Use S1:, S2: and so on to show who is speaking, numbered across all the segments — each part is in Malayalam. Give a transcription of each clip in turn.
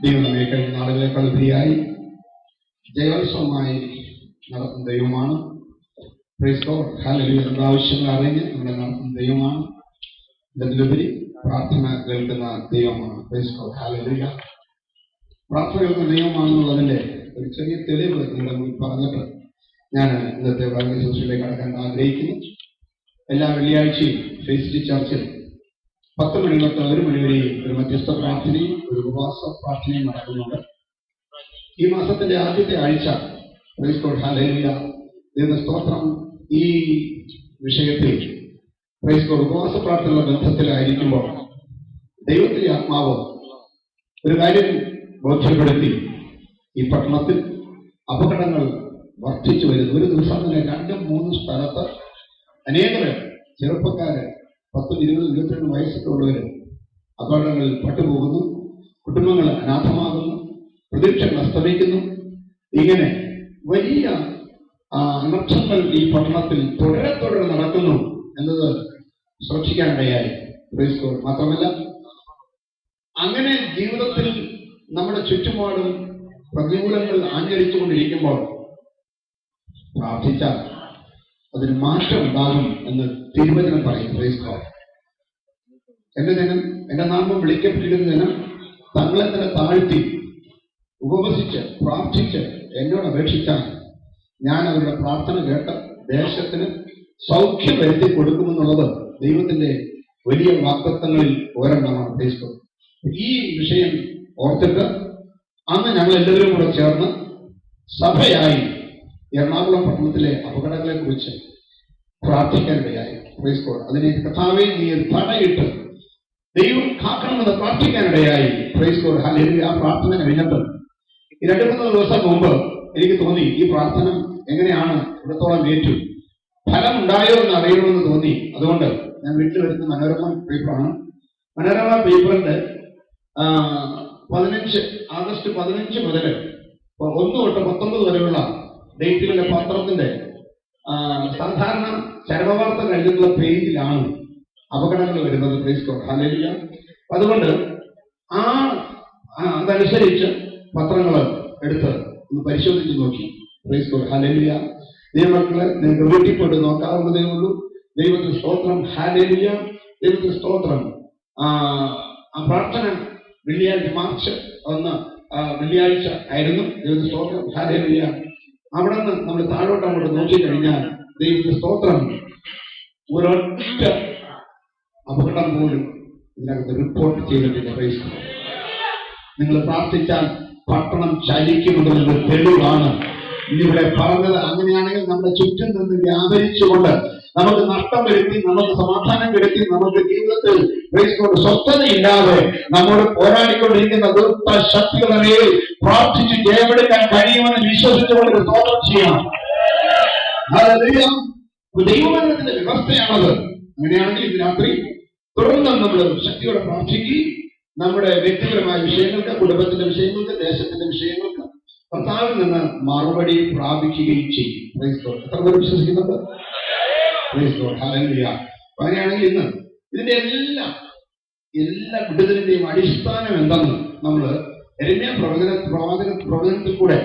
S1: ദൈവം നമ്മെ കഴിഞ്ഞ നാളുകളെക്കാൾ ഉപരിയായി ജയോത്സവമായി നടത്തുന്ന ദൈവമാണ്. Price God. ഹല്ലേലൂയ. നമ്മുടെ ആവശ്യങ്ങൾ അറിഞ്ഞ് നമ്മളെ നടത്തുന്ന ദൈവമാണ്. ഇതിലുപരി പ്രാർത്ഥന കേൾക്കുന്ന ദൈവമാണ്. Price God. ഹല്ലേലൂയ. പ്രാർത്ഥന കേൾക്കുന്ന ദൈവമാണെന്നുള്ളതിന്റെ ഒരു ചെറിയ തെളിവ് നിങ്ങളുടെ മുന്നിൽ പറഞ്ഞിട്ട് ഞാൻ ഇന്നത്തെ വചന ശുശ്രൂഷയിലേക്ക് കടക്കാൻ ആഗ്രഹിക്കുന്നു. എല്ലാ വെള്ളിയാഴ്ചയും ഫേസ് ചർച്ചിൽ 10 മണി തൊട്ട് 1 മണി വരെയും ഒരു മധ്യസ്ഥ പ്രാർത്ഥനയും ഒരു ഉപവാസ പ്രാർത്ഥനയും നടക്കുന്നുണ്ട്. ഈ മാസത്തിന്റെ ആദ്യത്തെ ആഴ്ച പ്രൈസ് ഗോഡ് ഹല്ലേലൂയ ദൈവ സ്തോത്രം ഈ വിഷയത്തിൽ പ്രൈസ് ഗോഡ് ഉപവാസ പ്രാർത്ഥനയുള്ള ബന്ധത്തിലായിരിക്കുമ്പോൾ ദൈവത്തിന്റെ ആത്മാവ് ഒരു കാര്യം ബോധ്യപ്പെടുത്തി. ഈ പട്ടണത്തിൽ അപകടങ്ങൾ വർദ്ധിച്ചു വരുന്നു. ഒരു ദിവസം തന്നെ 2-3 സ്ഥലത്ത് അനേകം ചെറുപ്പക്കാര് 10, 20, 22 വയസ്സൊക്കെ ഉള്ളവര് അപകടങ്ങളിൽ പട്ടുപോകുന്നു. കുടുംബങ്ങൾ അനാഥമാകുന്നു. പ്രതീക്ഷകൾ അസ്തമിക്കുന്നു. ഇങ്ങനെ വലിയ അനർത്ഥങ്ങൾ ഈ പട്ടണത്തിൽ തുടരെ നടക്കുന്നു എന്നത് ശ്രദ്ധിക്കാനിടയായി. Praise God. മാത്രമല്ല അങ്ങനെ ജീവിതത്തിൽ നമ്മുടെ ചുറ്റുപാടും പ്രതികൂലങ്ങൾ ആഞ്ഞടിച്ചുകൊണ്ടിരിക്കുമ്പോൾ പ്രാർത്ഥിച്ചാൽ അതിന് മാറ്റം ഉണ്ടാകും എന്ന് തിരുവചനം പറയും. Praise God. എന്റെ ജനം, എന്റെ നാമം വിളിക്കപ്പെട്ടിരുന്ന ജനം തങ്ങളെ തന്നെ താഴ്ത്തി ഉപവസിച്ച് പ്രാർത്ഥിച്ച് എന്നോട് അപേക്ഷിച്ചാൽ ഞാൻ അവരുടെ പ്രാർത്ഥന കേട്ട് ദേശത്തിന് സൗഖ്യം വരുത്തി കൊടുക്കുമെന്നുള്ളത് ദൈവത്തിന്റെ വലിയ വാഗ്ദത്തങ്ങളിൽ ഒരെണ്ണമാണ്. Praise God. ഈ വിഷയം ഓർത്തിട്ട് അന്ന് ഞങ്ങൾ എല്ലാവരും കൂടെ ചേർന്ന് സഭയായി എറണാകുളം പട്ടണത്തിലെ അപകടങ്ങളെ കുറിച്ച് പ്രാർത്ഥിക്കാനിടയായി. Praise God. അതിനെ കർത്താവേ നീ തടയിട്ട് ദൈവം കാക്കണമെന്ന് പ്രാർത്ഥിക്കാനിടയായി. Praise God. ഹല്ലേലൂയ. ആ പ്രാർത്ഥന കഴിഞ്ഞിട്ട് 2-3 ദിവസം മുമ്പ് എനിക്ക് തോന്നി ഈ പ്രാർത്ഥന എങ്ങനെയാണ് ഇവിടത്തോളം ഏറ്റു ഫലം ഉണ്ടായോ എന്ന് അറിയണമെന്ന് തോന്നി. അതുകൊണ്ട് ഞാൻ വീട്ടിൽ വരുന്ന മനോരമ പേപ്പറാണ്. മനോരമ പേപ്പറിന്റെ ആഗസ്റ്റ് 15 മുതൽ 1 തൊട്ട് 19 വരെയുള്ള ഡേറ്റുകളുടെ പത്രത്തിന്റെ സാധാരണ ചരമവാർത്ത കഴിഞ്ഞിട്ടുള്ള പേജിലാണ് അപകടങ്ങൾ വരുന്നത്. Price God. ഹല്ലേലൂയ. അതുകൊണ്ട് അതനുസരിച്ച് പത്രങ്ങൾ എടുത്ത് ഒന്ന് പരിശോധിച്ച് നോക്കി. Price God. ഹല്ലേലൂയ. ദൈവമക്കളെ, നിങ്ങൾക്ക് വീട്ടിൽ പോയിട്ട് നോക്കാവുന്നതേ ഉള്ളൂ. ദൈവത്തിന് സ്തോത്രം. ഹല്ലേലൂയ. ദൈവത്തിന് സ്തോത്രം. ആ പ്രാർത്ഥന വെള്ളിയാഴ്ച മാർച്ച് 1 വെള്ളിയാഴ്ച ആയിരുന്നു. ദൈവത്തിന് സ്തോത്രം. ഹല്ലേലൂയ. അവിടെ നിന്ന് നമ്മൾ താഴോട്ട് അങ്ങോട്ട് നോക്കിക്കഴിഞ്ഞാൽ ദൈവത്തിന്റെ സ്തോത്രം ഒരൊറ്റ അപകടം പോലും ഇതിനകത്ത് റിപ്പോർട്ട് ചെയ്തിട്ടില്ല. Praise God. നിങ്ങൾ പ്രാർത്ഥിച്ചാൽ പട്ടണം ചലിക്കുമെന്നുള്ള തെളിവാണ് ഇവിടെ പറഞ്ഞത്. അങ്ങനെയാണെങ്കിൽ നമ്മുടെ ചുറ്റും നിന്ന് വ്യാപരിച്ചുകൊണ്ട് നമുക്ക് നഷ്ടം വരുത്തി, നമുക്ക് സമാധാനം കെടുത്തി, നമുക്ക് ജീവിതത്തിൽ പ്രൈസ് ഗോഡ് സ്വസ്ഥതയില്ലാതെ നമ്മോട് പോരാടിക്കൊണ്ടിരിക്കുന്ന ദുഷ്ട ശക്തികളെ പ്രാർത്ഥിച്ച് ജയമെടുക്കാൻ കഴിയുമെന്ന് വിശ്വസിച്ചുകൊണ്ട് സ്തോത്രം ചെയ്യണം. ദൈവവചനത്തിന്റെ വ്യവസ്ഥയാണത്. അങ്ങനെയാണെങ്കിൽ ഇന്ന് രാത്രി തുടർന്ന് നമ്മൾ ശക്തിയോടെ പ്രാർത്ഥിക്കുകയും നമ്മുടെ വ്യക്തിപരമായ വിഷയങ്ങൾക്ക്, കുടുംബത്തിന്റെ വിഷയങ്ങൾക്ക്, ദേശത്തിന്റെ വിഷയങ്ങൾക്ക് കർത്താവിൽ നിന്ന് മറുപടി പ്രാപിക്കുകയും ചെയ്യും. Praise God. എത്ര പേർ വിശ്വസിക്കുന്നുണ്ട്? Price God. ഹല്ലേലൂയ. അങ്ങനെയാണെങ്കിൽ ഇന്ന് ഇതിന്റെ എല്ലാ വിടുതലിന്റെയും അടിസ്ഥാനം എന്തെന്ന് നമ്മൾ യെരമ്യാ പ്രവചനത്തിൽ കൂടെ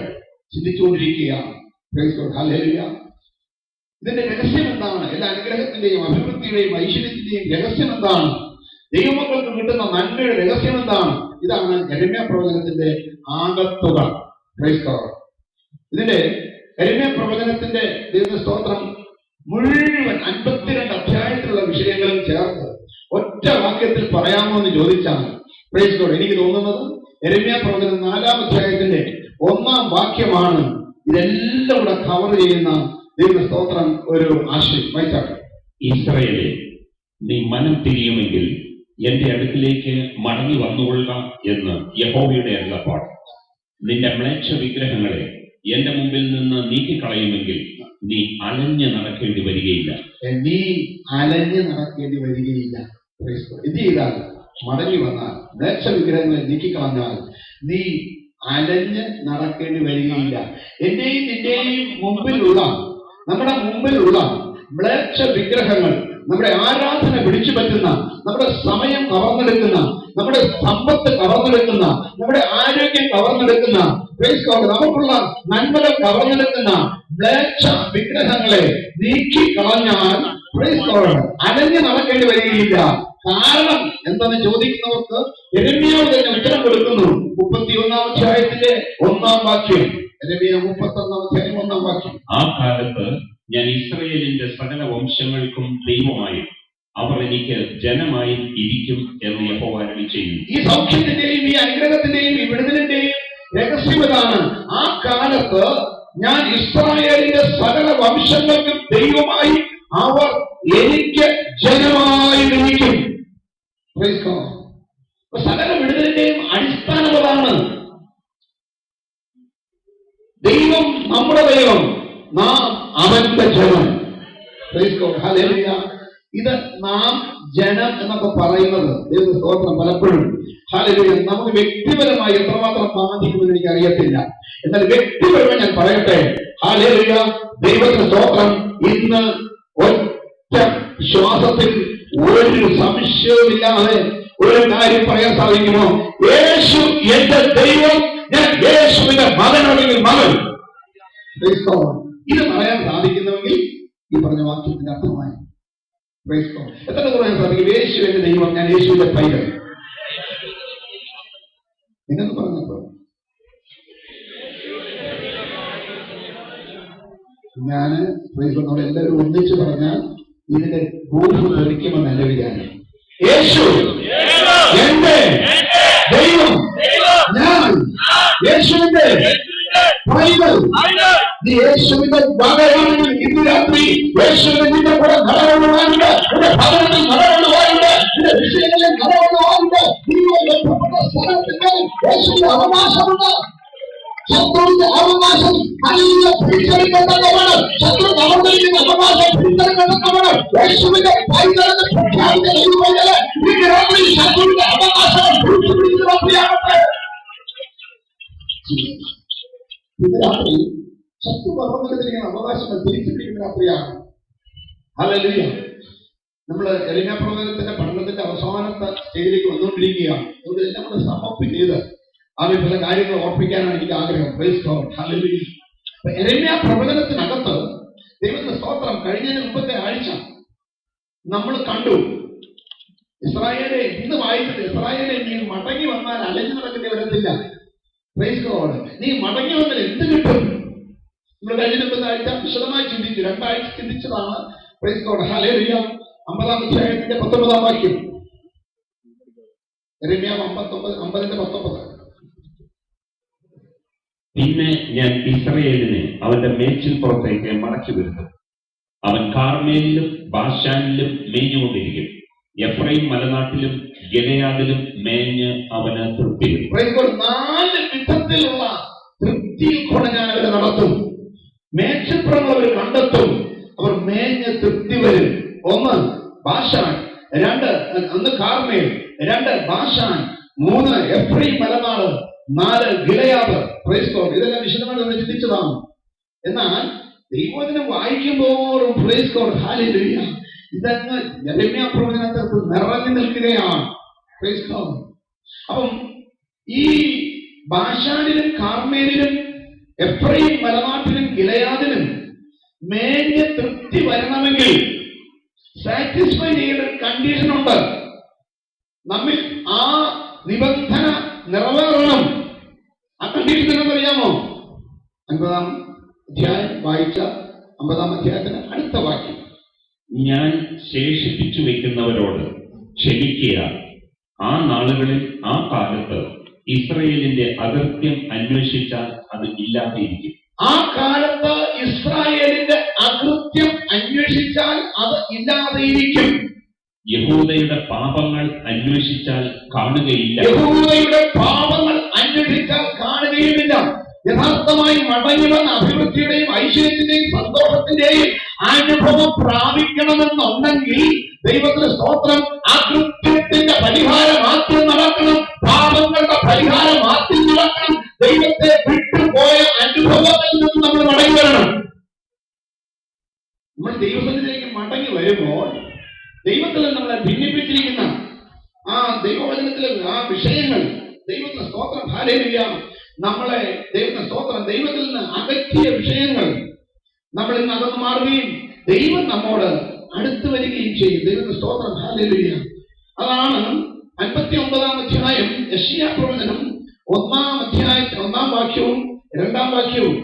S1: ചിന്തിച്ചുകൊണ്ടിരിക്കുകയാണ്. Price God. ഹല്ലേലൂയ. ഇതിന്റെ രഹസ്യം എന്താണ്? എല്ലാ അനുഗ്രഹത്തിന്റെയും അഭിവൃദ്ധിയുടെയും ഐശ്വര്യത്തിന്റെയും രഹസ്യം എന്താണ്? ദൈവമക്കൾക്ക് കിട്ടുന്ന നന്മയുടെ രഹസ്യം എന്താണ്? ഇതാണ് യെരമ്യാ പ്രവചനത്തിന്റെ ആകത്തുക. Praise God. ഇതിന്റെ യെരമ്യാ പ്രവചനത്തിന്റെ ദൈവ സ്തോത്രം മുഴുവൻ 52 അധ്യായത്തിലുള്ള വിഷയങ്ങളും ചേർത്ത് ഒറ്റ വാക്യത്തിൽ പറയാമോ എന്ന് ചോദിച്ചാൽ പ്രൈസ് ഗോഡ് എനിക്ക് തോന്നുന്നത് യെരമ്യാ പ്രവചനം 4-ാം അധ്യായത്തിന്റെ 1-ാം വാക്യമാണ് ഇതെല്ലാം കൂടെ കവർ ചെയ്യുന്ന ദൈവ സ്തോത്രം ഒരു ആശയം. വായിച്ചാട്ടെ.
S2: ഇസ്രായേലേ, നീ മനം തിരിയുമെങ്കിൽ എന്റെ അടുക്കിലേക്ക് മടങ്ങി വന്നുകൊള്ളുക എന്ന് യഹോവയുടെ അരുളപ്പാട്. നിന്റെ മ്ലേച്ഛ വിഗ്രഹങ്ങളെ എന്റെ മുമ്പിൽ നിന്ന് നീക്കിക്കളയുമെങ്കിൽ നീ അലഞ്ഞു നടക്കേണ്ടി വരികയില്ല.
S1: നീ അലഞ്ഞു നടക്കേണ്ടി വരികയില്ല. ഇത് ചെയ്താൽ, മടങ്ങി വന്നാൽ, മ്ലേച്ഛ വിഗ്രഹങ്ങളെ നീക്കിക്കളഞ്ഞാൽ നീ അലഞ്ഞ് നടക്കേണ്ടി വരികയില്ല. എന്റെയും നിന്റെയും മുമ്പിലുള്ള, നമ്മുടെ മുമ്പിലുള്ള മ്ലേച്ഛ വിഗ്രഹങ്ങൾ നമ്മുടെ ആരാധന പിടിച്ചു പറ്റുന്ന, നമ്മുടെ സമയം കവർന്നെടുക്കുന്ന, നമ്മുടെ സമ്പത്ത് കവർന്നെടുക്കുന്ന, നമ്മുടെ ആരോഗ്യം കവർന്നെടുക്കുന്ന, നമുക്കുള്ള നന്മകൾ കവർന്നെടുക്കുന്ന മ്ലേച്ഛ വിഗ്രഹങ്ങളെ നീക്കി കളഞ്ഞാൽ അലഞ്ഞു നടക്കേണ്ടി വരികയില്ല. കാരണം എന്തെന്ന് ചോദിക്കുന്നവർക്ക് യെരമ്യാവ് തന്നെ ഉത്തരം കൊടുക്കുന്നു. 31-ാം അധ്യായത്തിന്റെ 1-ാം വാക്യം. യെരമ്യാവ് 31-ാം അധ്യായം 1-ാം വാക്യം.
S2: ആ കാലത്ത് ഞാൻ ഇസ്രായേലിന്റെ സകല വംശങ്ങൾക്കും ദൈവമായും അവർ എനിക്ക് ജനമായും ഇരിക്കും എന്ന് യഹോവ അരുളിച്ചെയ്യുന്നു.
S1: ഈ സൗഖ്യത്തിന്റെയും ഈ അനുഗ്രഹത്തിന്റെയും ഈ വിടുതലിന്റെയും രഹസ്യം ഇതാണ്. ആ കാലത്ത് ഞാൻ ഇസ്രായേലിന്റെ സകല വംശങ്ങൾക്കും ദൈവമായി അവർ എനിക്ക് ജനമായി ഇരിക്കും. സകല വിടുതലിന്റെയും അടിസ്ഥാനം അതാണ്. ദൈവം നമ്മുടെ ദൈവം, നാം അവന്റെ ജനം. ഇത് നാം ജനം എന്നൊക്കെ പറയുന്നത് ദൈവ സ്തോത്രം പലപ്പോഴും നമുക്ക് വ്യക്തിപരമായി എത്രമാത്രം ബാധിക്കുമെന്ന് എനിക്ക് അറിയത്തില്ല. എന്നാൽ വ്യക്തിപരമായി ഞാൻ പറയട്ടെ, ദൈവത്തിന്റെ സ്തോത്രം ഇന്ന് ഒറ്റ ശ്വാസത്തിൽ ഒരു സംശയവുമില്ലാതെ ഒരു കാര്യം പറയാൻ സാധിക്കുമോ? യേശു എന്റെ ദൈവം, ഞാൻ യേശുവിന്റെ മകനാണെങ്കിൽ മകൻ. ഇത് പറയാൻ സാധിക്കുന്നുവെങ്കിൽ ഈ പറഞ്ഞ വാക്യത്തിന്റെ അർത്ഥമായി എത്ര പറയാൻ സാധിക്കും? യേശു എന്റെ ദൈവം, ഞാൻ യേശുവിന്റെ പൈതൽ. എന്നു പറഞ്ഞപ്പോ ഞാന് എല്ലാവരും ഒന്നിച്ചു പറഞ്ഞാൽ ഇതിന്റെ ഭൂമി തെളിക്കുമെന്ന് എന്റെ വിചാരം. യേശു എന്റെ ദൈവം, ഞാൻ യേശുവിന്റെ പൈതൽ. നീ യേശുവിന്റെ വകയാണെങ്കിൽ ഇന്ന് രാത്രി യേശുവിന്റെ നിന്റെ കൂടെ നടകൊള്ളുവാനുണ്ട്, നിന്റെ ഭവനത്തിൽ നടകൊള്ളുവാനുണ്ട്, നിന്റെ വിഷയങ്ങളിൽ നടകൊള്ളുവാനുണ്ട്. നീ ബന്ധപ്പെട്ട സ്ഥലത്തിന്റെ യേശുവിന്റെ അവകാശമുണ്ട്. ശത്രുവിന്റെ അവകാശം പിടിച്ചെടുക്കേണ്ടതാണ്. ശത്രു അവതരിക്കുന്ന അവകാശം പിടിച്ചെടുക്കേണ്ടതാണ്. യേശുവിന്റെ പൈതലെന്ന് പ്രഖ്യാപിക്കുന്ന ശത്രുവിന്റെ അവകാശം പിടിച്ചെടുക്കുന്നവരെയാകട്ടെ. ഇന്ന് രാത്രി ശത്രു പറഞ്ഞിരിക്കുന്ന അവകാശങ്ങൾ തിരിച്ചു രാത്രിയാണ്. ഹല്ലേലൂയ. നമ്മള് യെരമ്യാ പ്രവചനത്തിന്റെ പഠനത്തിന്റെ അവസാനത്തെ സ്റ്റേജിലേക്ക് വന്നുകൊണ്ടിരിക്കുകയാണ്. അതുകൊണ്ട് എല്ലാം കൂടെ സമർപ്പി ചെയ്ത് അവൻ പല കാര്യങ്ങൾ ഓർപ്പിക്കാനാണ് എനിക്ക് ആഗ്രഹം. Price God. ഹല്ലേലൂയ. യെരമ്യാ പ്രവചനത്തിനകത്ത് ദൈവത്തിന്റെ സ്തോത്രം കഴിഞ്ഞതിന് മുമ്പത്തെ ആഴ്ച നമ്മൾ കണ്ടു, ഇസ്രായേലെ ഇന്ന് വായിച്ചത്, ഇസ്രായേലെ നീ മടങ്ങി വന്നാൽ അലഞ്ഞു നടക്കേണ്ടി വരത്തില്ല. Praise God. നീ മടങ്ങി വന്നാൽ എന്ത് കിട്ടും? നമ്മൾ കഴിഞ്ഞ മുമ്പത്തെ ആഴ്ച വിശദമായി ചിന്തിച്ചു, 2 ആഴ്ച ചിന്തിച്ചതാണ്. Praise God. ഹല്ലേലൂയ. 50-ാം അധ്യായത്തിന്റെ 19-ാം വാക്യം. യെരമ്യാ 50:19.
S2: പിന്നെ ഞാൻ ഇസ്രായേലിനെ അവന്റെ മേച്ചിൽ പുറത്തേക്ക് മടക്കി വരുത്തും. അവൻ കാർമേലിലും ബാശാനിലും മേഞ്ഞുകൊണ്ടിരിക്കും. എഫ്രൈം മലനാട്ടിലും ഗിലെയാദിലും മേഞ്ഞ് അവന് തൃപ്തി വരും.
S1: 4 വിധത്തിലുള്ള തൃപ്തിയിൽ കൂടെ ഞാൻ അവരെ നടത്തും. മേച്ചിൽപ്പുറങ്ങൾ അവർ കണ്ടെത്തും. അവർ മേഞ്ഞ് തൃപ്തി വരും. 1 ബാശാൻ, 2 കാർമേൽ, 2 ബാശാൻ, 3 എഫ്രൈം മലനാട്, 4 ഗിലെയാദ്. Praise God. ഇതെല്ലാം വിശദമായി നമ്മൾ ചിന്തിച്ചതാണ്. എന്നാൽ ദൈവവചനം വായിക്കുമ്പോഴും പ്രൈസ് ഗോഡ് ഹല്ലേലൂയ ഇതങ്ങ് യെരമ്യാ പ്രവചനത്തിൽ നിറഞ്ഞു നിൽക്കുകയാണ്. Praise God. അപ്പം ഈ ബാശാനിലും കാർമേലിലും എഫ്രൈം മലനാട്ടിലും ഗിലെയാദിലും മേഞ്ഞ തൃപ്തി വരണമെങ്കിൽ സാറ്റിസ്ഫൈ ചെയ്യുന്ന കണ്ടീഷൻ ഉണ്ട്. നമ്മിൽ ആ നിബന്ധന നിറവേറണം. ആ കണ്ടീഷൻ എന്നറിയാമോ? 50-ാം അധ്യായം വായിച്ച 50-ാം അധ്യായത്തിന് അടുത്ത വാക്യം.
S2: ഞാൻ ശേഷിപ്പിച്ചു വെക്കുന്നവരോട് ക്ഷമിക്കുക. ആ നാളുകളിൽ ആ കാലത്ത് ഇസ്രായേലിന്റെ അകൃത്യം അന്വേഷിച്ചാൽ അത് ഇല്ലാതെയിരിക്കും.
S1: ആ കാലത്ത് ഇസ്രായേലിന്റെ അകൃത്യം അന്വേഷിച്ചാൽ അത് ഇല്ലാതെയിരിക്കും.
S2: യഹൂദയുടെ പാപങ്ങൾ അന്വേഷിച്ചാൽ കാണുകയില്ല.
S1: യഹൂദയുടെ പാപങ്ങൾ അന്വേഷിച്ചാൽ കാണുകയുമില്ല. യഥാർത്ഥമായി മടങ്ങി വന്ന അഭിവൃദ്ധിയുടെയും ഐശ്വര്യത്തിന്റെയും സന്തോഷത്തിന്റെയും അനുഭവം പ്രാപിക്കണമെന്നുണ്ടെങ്കിൽ ദൈവത്തിന്റെ സ്തോത്രം അകൃത്യത്തിന്റെ പരിഹാരം ആദ്യം നടക്കണം. പാപങ്ങളുടെ പരിഹാരം ആദ്യം നടക്കണം. ദൈവത്തെ വിട്ടുപോയ അനുഭവത്തിൽ നിന്ന് നമ്മൾ മടങ്ങി വരണം. നമ്മൾ ദൈവത്തിലേക്ക് മടങ്ങി വരുമ്പോൾ ദൈവത്തിൽ നമ്മളെ ഭിന്നിപ്പിച്ചിരിക്കുന്ന ആ ദൈവവചനത്തിലെ ആ വിഷയങ്ങൾ, ദൈവത്തിന് സ്തോത്രം, ഹല്ലേലൂയ, നമ്മളെ ദൈവത്തിന് സ്തോത്രം, ദൈവത്തിൽ നിന്ന് അകറ്റിയ വിഷയങ്ങൾ നമ്മളിൽ നിന്ന് അകന്നു മാറുകയും ദൈവം നമ്മോട് അടുത്തു വരികയും ചെയ്യും. ദൈവത്തിന് സ്തോത്രം, ഹല്ലേലൂയ. അതാണ് 59-ാം അധ്യായം യെശയ്യാ പ്രവചനം 1-ാം അധ്യായത്തിൽ 1-ാം വാക്യവും 2-ാം വാക്യവും.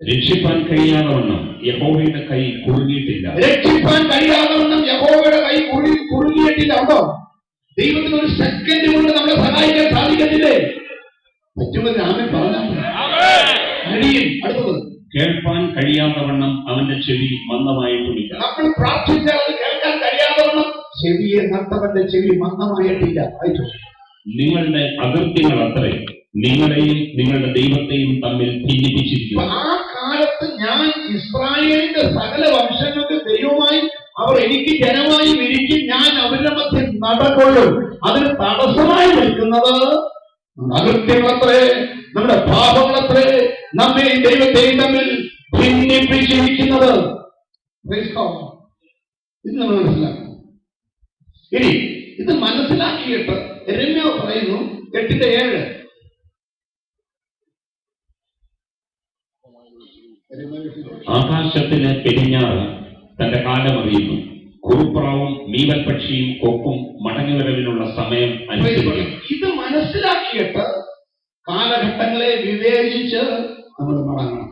S2: രക്ഷിപ്പാൻ കഴിയാതവണ്ണം യഹോവയുടെ കൈ കുറുകിയിട്ടില്ല.
S1: രക്ഷിപ്പാൻ കഴിയാതവണ്ണം യഹോവയുടെ കൈ കുറുകിയിട്ടില്ല. ഉണ്ടോ? ദൈവത്തിന് ഒരു സെക്കൻഡ് കൊണ്ട് നമ്മളെ സഹായിക്കാൻ സാധിക്കത്തില്ലേ? പറ്റുമെന്ന് ആമേൻ പറഞ്ഞാൽ കഴിയും. അടുത്തത്, കേൾപ്പാൻ
S2: കഴിയാത്തവണ്ണം അവന്റെ ചെവി മന്ദമായിട്ടുമില്ല.
S1: നമ്മൾ പ്രാർത്ഥിച്ചാൽ അത് കേൾക്കാൻ കഴിയാത്തവണ്ണം ചെവിയെ നട്ടവന്റെ ചെവി മന്ദമായിട്ടില്ല.
S2: നിങ്ങളുടെ അകൃത്യങ്ങൾ അത്രേ നിങ്ങളെയും നിങ്ങളുടെ ദൈവത്തെയും തമ്മിൽ ഭിന്നിപ്പിച്ചിരിക്കുന്നു.
S1: ആ കാലത്ത് ഞാൻ ഇസ്രായേലിന്റെ സകല വംശങ്ങൾക്ക് ദൈവമായി, അവർ എനിക്ക് ജനമായി ഇരിക്കും, ഞാൻ അവരുടെ മധ്യം നടകൊള്ളും. അതിന് തടസ്സമായി നിൽക്കുന്നത് അകൃത്യങ്ങളത്രേ, നമ്മുടെ പാപങ്ങളത്രേ നമ്മെയും ദൈവത്തെയും തമ്മിൽ ഭിന്നിപ്പിച്ചിരിക്കുന്നത്. ഇത് നമ്മൾ മനസ്സിലാക്കണം. ഇനി ഇത് മനസ്സിലാക്കിയിട്ട് യെരമ്യാ പറയുന്നു 8:7,
S2: ആകാശത്തിന് പെരിഞ്ഞാറ് തന്റെ കാലമറിയുന്നു, കുറുപ്രാവും മീവൽ പക്ഷിയും കൊക്കും മടങ്ങിവരവിനുള്ള സമയം അനുസരിക്കും.
S1: ഇത് മനസ്സിലാക്കിയിട്ട് കാലഘട്ടങ്ങളെ വിവേചിച്ച് നമ്മൾ മടങ്ങണം.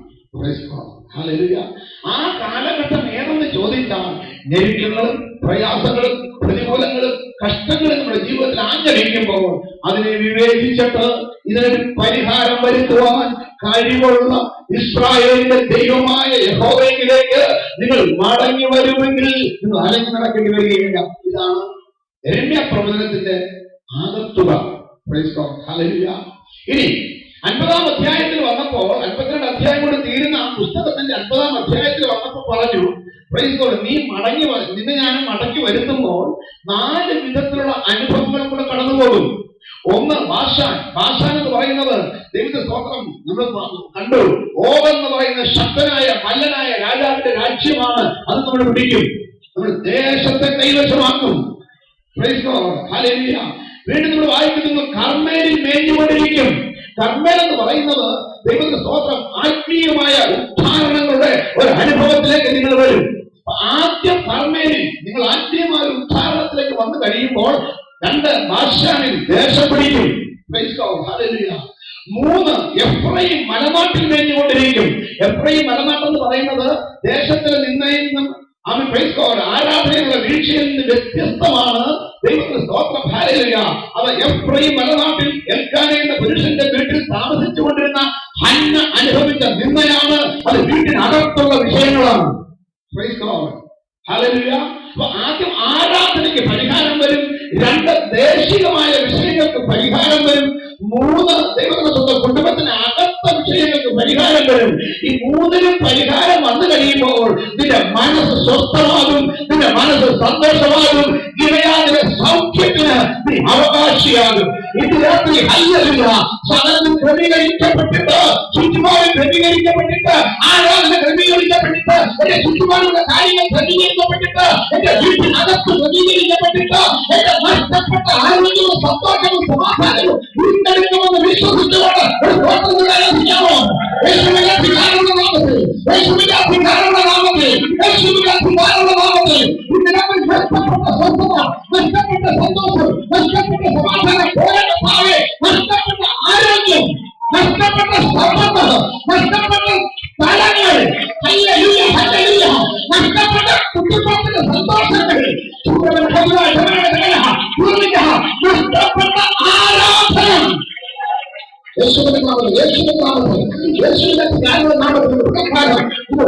S1: ആ കാലഘട്ടം ഏതെന്ന് ചോദിച്ചാൽ ഞെരുക്കങ്ങളും പ്രയാസങ്ങളും പ്രതികൂലങ്ങളും കഷ്ടങ്ങളും നമ്മുടെ ജീവിതത്തിൽ ആഞ്ഞടിക്കുമ്പോൾ അതിനെ വിവേചിച്ചിട്ട് ഇതിനൊരു പരിഹാരം വരുത്തുവാൻ കഴിവുള്ള ഇസ്രായേലിന്റെ ദൈവമായ യഹോവയിലേക്ക് നിങ്ങൾ മടങ്ങി വരുമെങ്കിൽ നിങ്ങൾ അലഞ്ഞു നടക്കേണ്ടി വരികയില്ല. ഇതാണ് യെരമ്യാ പ്രവചനത്തിന്റെ ആകത്തുക. ഇനി 50-ാം അധ്യായത്തിൽ വന്നപ്പോൾ, 52 അധ്യായം കൊണ്ട് തീരുന്ന ആ പുസ്തകത്തിന്റെ 50-ാം അധ്യായത്തിൽ വന്നപ്പോൾ പറഞ്ഞു, നീ നിന്നെ ഞാൻ മടക്കി വരുത്തുമ്പോൾ 4 വിധത്തിലുള്ള അനുഭവങ്ങൾ കൂടെ കടന്നുപോകും. ഒന്ന് ബാഷാൻ എന്ന് പറയുന്നത് ദൈവത്തിന്റെ സ്തോത്രം നമ്മൾ കണ്ടു. ഓഗ് എന്ന് പറയുന്ന ശക്തനായ മല്ലനായ രാജാവിന്റെ രാജ്യമാണ്. അത് നമ്മൾ പിടിക്കും, നമ്മൾ ദേശത്തെ കൈവശമാക്കും. വീണ്ടും നമ്മൾ വായിക്കുന്നു, കർമ്മേലിൽ മേഞ്ഞുകൊണ്ടിരിക്കും. കർമ്മേൽ എന്ന് പറയുന്നത് ദൈവത്തിന്റെ സ്തോത്രം ആത്മീയമായ ഉദ്ധാരണങ്ങളുടെ ഒരു അനുഭവത്തിലേക്ക് നിങ്ങൾ വരും. ആദ്യം കർമ്മേലിൽ നിങ്ങൾ ആത്മീയമായ ഉദ്ധാരണത്തിലേക്ക് വന്നു കഴിയുമ്പോൾ 2 ബാഷാനിൽ ദേശം പിടിക്കും. 3 എഫ്രയീം മലനാട്ടിൽ മേഞ്ഞുകൊണ്ടിരിക്കും. എഫ്രയീം മലനാട്ടെന്ന് പറയുന്നത് ദേശത്തിൽ നിന്നും ആരാധനയുള്ള വീഴ്ചയിൽ നിന്ന് വ്യത്യസ്തമാണ്. ദൈവത്തിന്റെ സ്തോത്രം, ഹല്ലേലൂയ. അത് എഫ്രയീം മലനാട്ടിൽ എൽക്കാന എന്ന പുരുഷന്റെ വീട്ടിൽ താമസിച്ചുകൊണ്ടിരുന്ന ഹന്ന അനുഭവിച്ച നിന്ദയാണ്. അത് വീട്ടിനകത്തുള്ള വിഷയങ്ങളാണ്. ഹല്ലേലൂയ. അപ്പൊ ആദ്യം ആരാധനയ്ക്ക് പരിഹാരം വരും. 2 ദേശികമായ വിഷയങ്ങൾക്ക് പരിഹാരം വരും. 3 ദൈവത്തിന്റെ സ്വന്തം കുടുംബത്തിന് അകത്ത വിഷയങ്ങൾക്ക് പരിഹാരം വരും. ഈ 3-നും പരിഹാരം വന്നു കഴിയുമ്പോൾ നിന്റെ മനസ്സ് സ്വസ്ഥമാകും, നിന്റെ മനസ്സ് സന്തോഷമാകും, ഇവയാതിന്റെ സൗഖ്യത്തിന് നീ അവകാശിയാകും. ഇത് രാത്രി ഹല്ലേലൂയ. സകലം ക്രമീകരിക്കപ്പെട്ടിട്ട്, ചുറ്റുപാടും ക്രമീകരിക്കപ്പെട്ടിട്ട്, ആരാധന ക്രമീകരിക്കപ്പെട്ടിട്ട്, എന്റെ ചുറ്റുപാടുള്ള കാര്യങ്ങൾ ക്രമീകരിക്കപ്പെട്ടിട്ട്, എന്റെ വീട്ടിനകത്ത് ക്രമീകരിക്കപ്പെട്ടിട്ട്, എന്റെ നഷ്ടപ്പെട്ട ആരോഗ്യവും സന്തോഷവും സമാധാനവും വീണ്ടെടുക്കുമെന്ന് വിശ്വസിച്ചുകൊണ്ട് ഒരു തോട്ടത്തിലാമോ യേശുവിന്റെ അധികാരമുള്ള നാമത്തിൽ, യേശുവിന്റെ അധികാരമുള്ള നാമത്തിൽ, യേശുവിന്റെ അധികാരമുള്ള നാമത്തിൽ ഇതിനകം നഷ്ടപ്പെട്ട സ്വസ്ഥത, നഷ്ടപ്പെട്ട സന്തോഷം, നഷ്ടപ്പെട്ട സമാധാനം, നഷ്ടപ്പെട്ട ആരോഗ്യം, നഷ്ടപ്പെട്ട സമ്പത്ത്, നഷ്ടപ്പെട്ട സ്ഥലങ്ങൾ, ഹല്ലേലൂയ, ഹല്ലേലൂയ, നഷ്ടപ്പെട്ട കുടുംബത്തിന്റെ സന്തോഷങ്ങൾ, നഷ്ടപ്പെട്ട ആരാധന യേശുവിന്റെ നാമത്തിൽ, യേശുവിന്റെ നാമത്തിൽ, യേശുവിന്റെ അധികാരമുള്ള നാമത്തിൽ പ്രകാരം ഇത്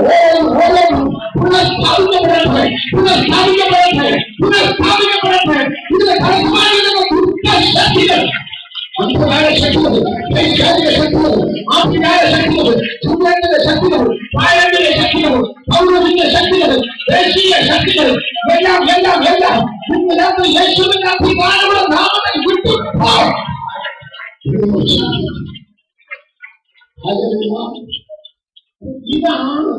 S1: ഓരോന്നും പുനഃസ്ഥാപിക്കപ്പെടട്ടെ, പുനഃസ്ഥാപിക്കപ്പെടട്ടെ, പുനഃസ്ഥാപിക്കപ്പെടട്ടെ. ഇതിന്റെ കർമ്മങ്ങളുടെ ദുഷ്ടശക്തികൾ, അന്ധകാര ശക്തികൾ, വൈശാലിക ശക്തികൾ, ആത്മീയ ശക്തികൾ, സുഖത്തിന്റെ ശക്തികൾ, പാരമ്പര്യ ശക്തികൾ, പൗരവിന്റെ ശക്തികൾ, ദേശീയ ശക്തികൾ, എല്ലാം എല്ലാം എല്ലാം ഇന്ന് രാത്രി യേശുവിന്റെ അധികാരമുള്ള നാമത്തിൽ വിട്ടു. ഇതാണ്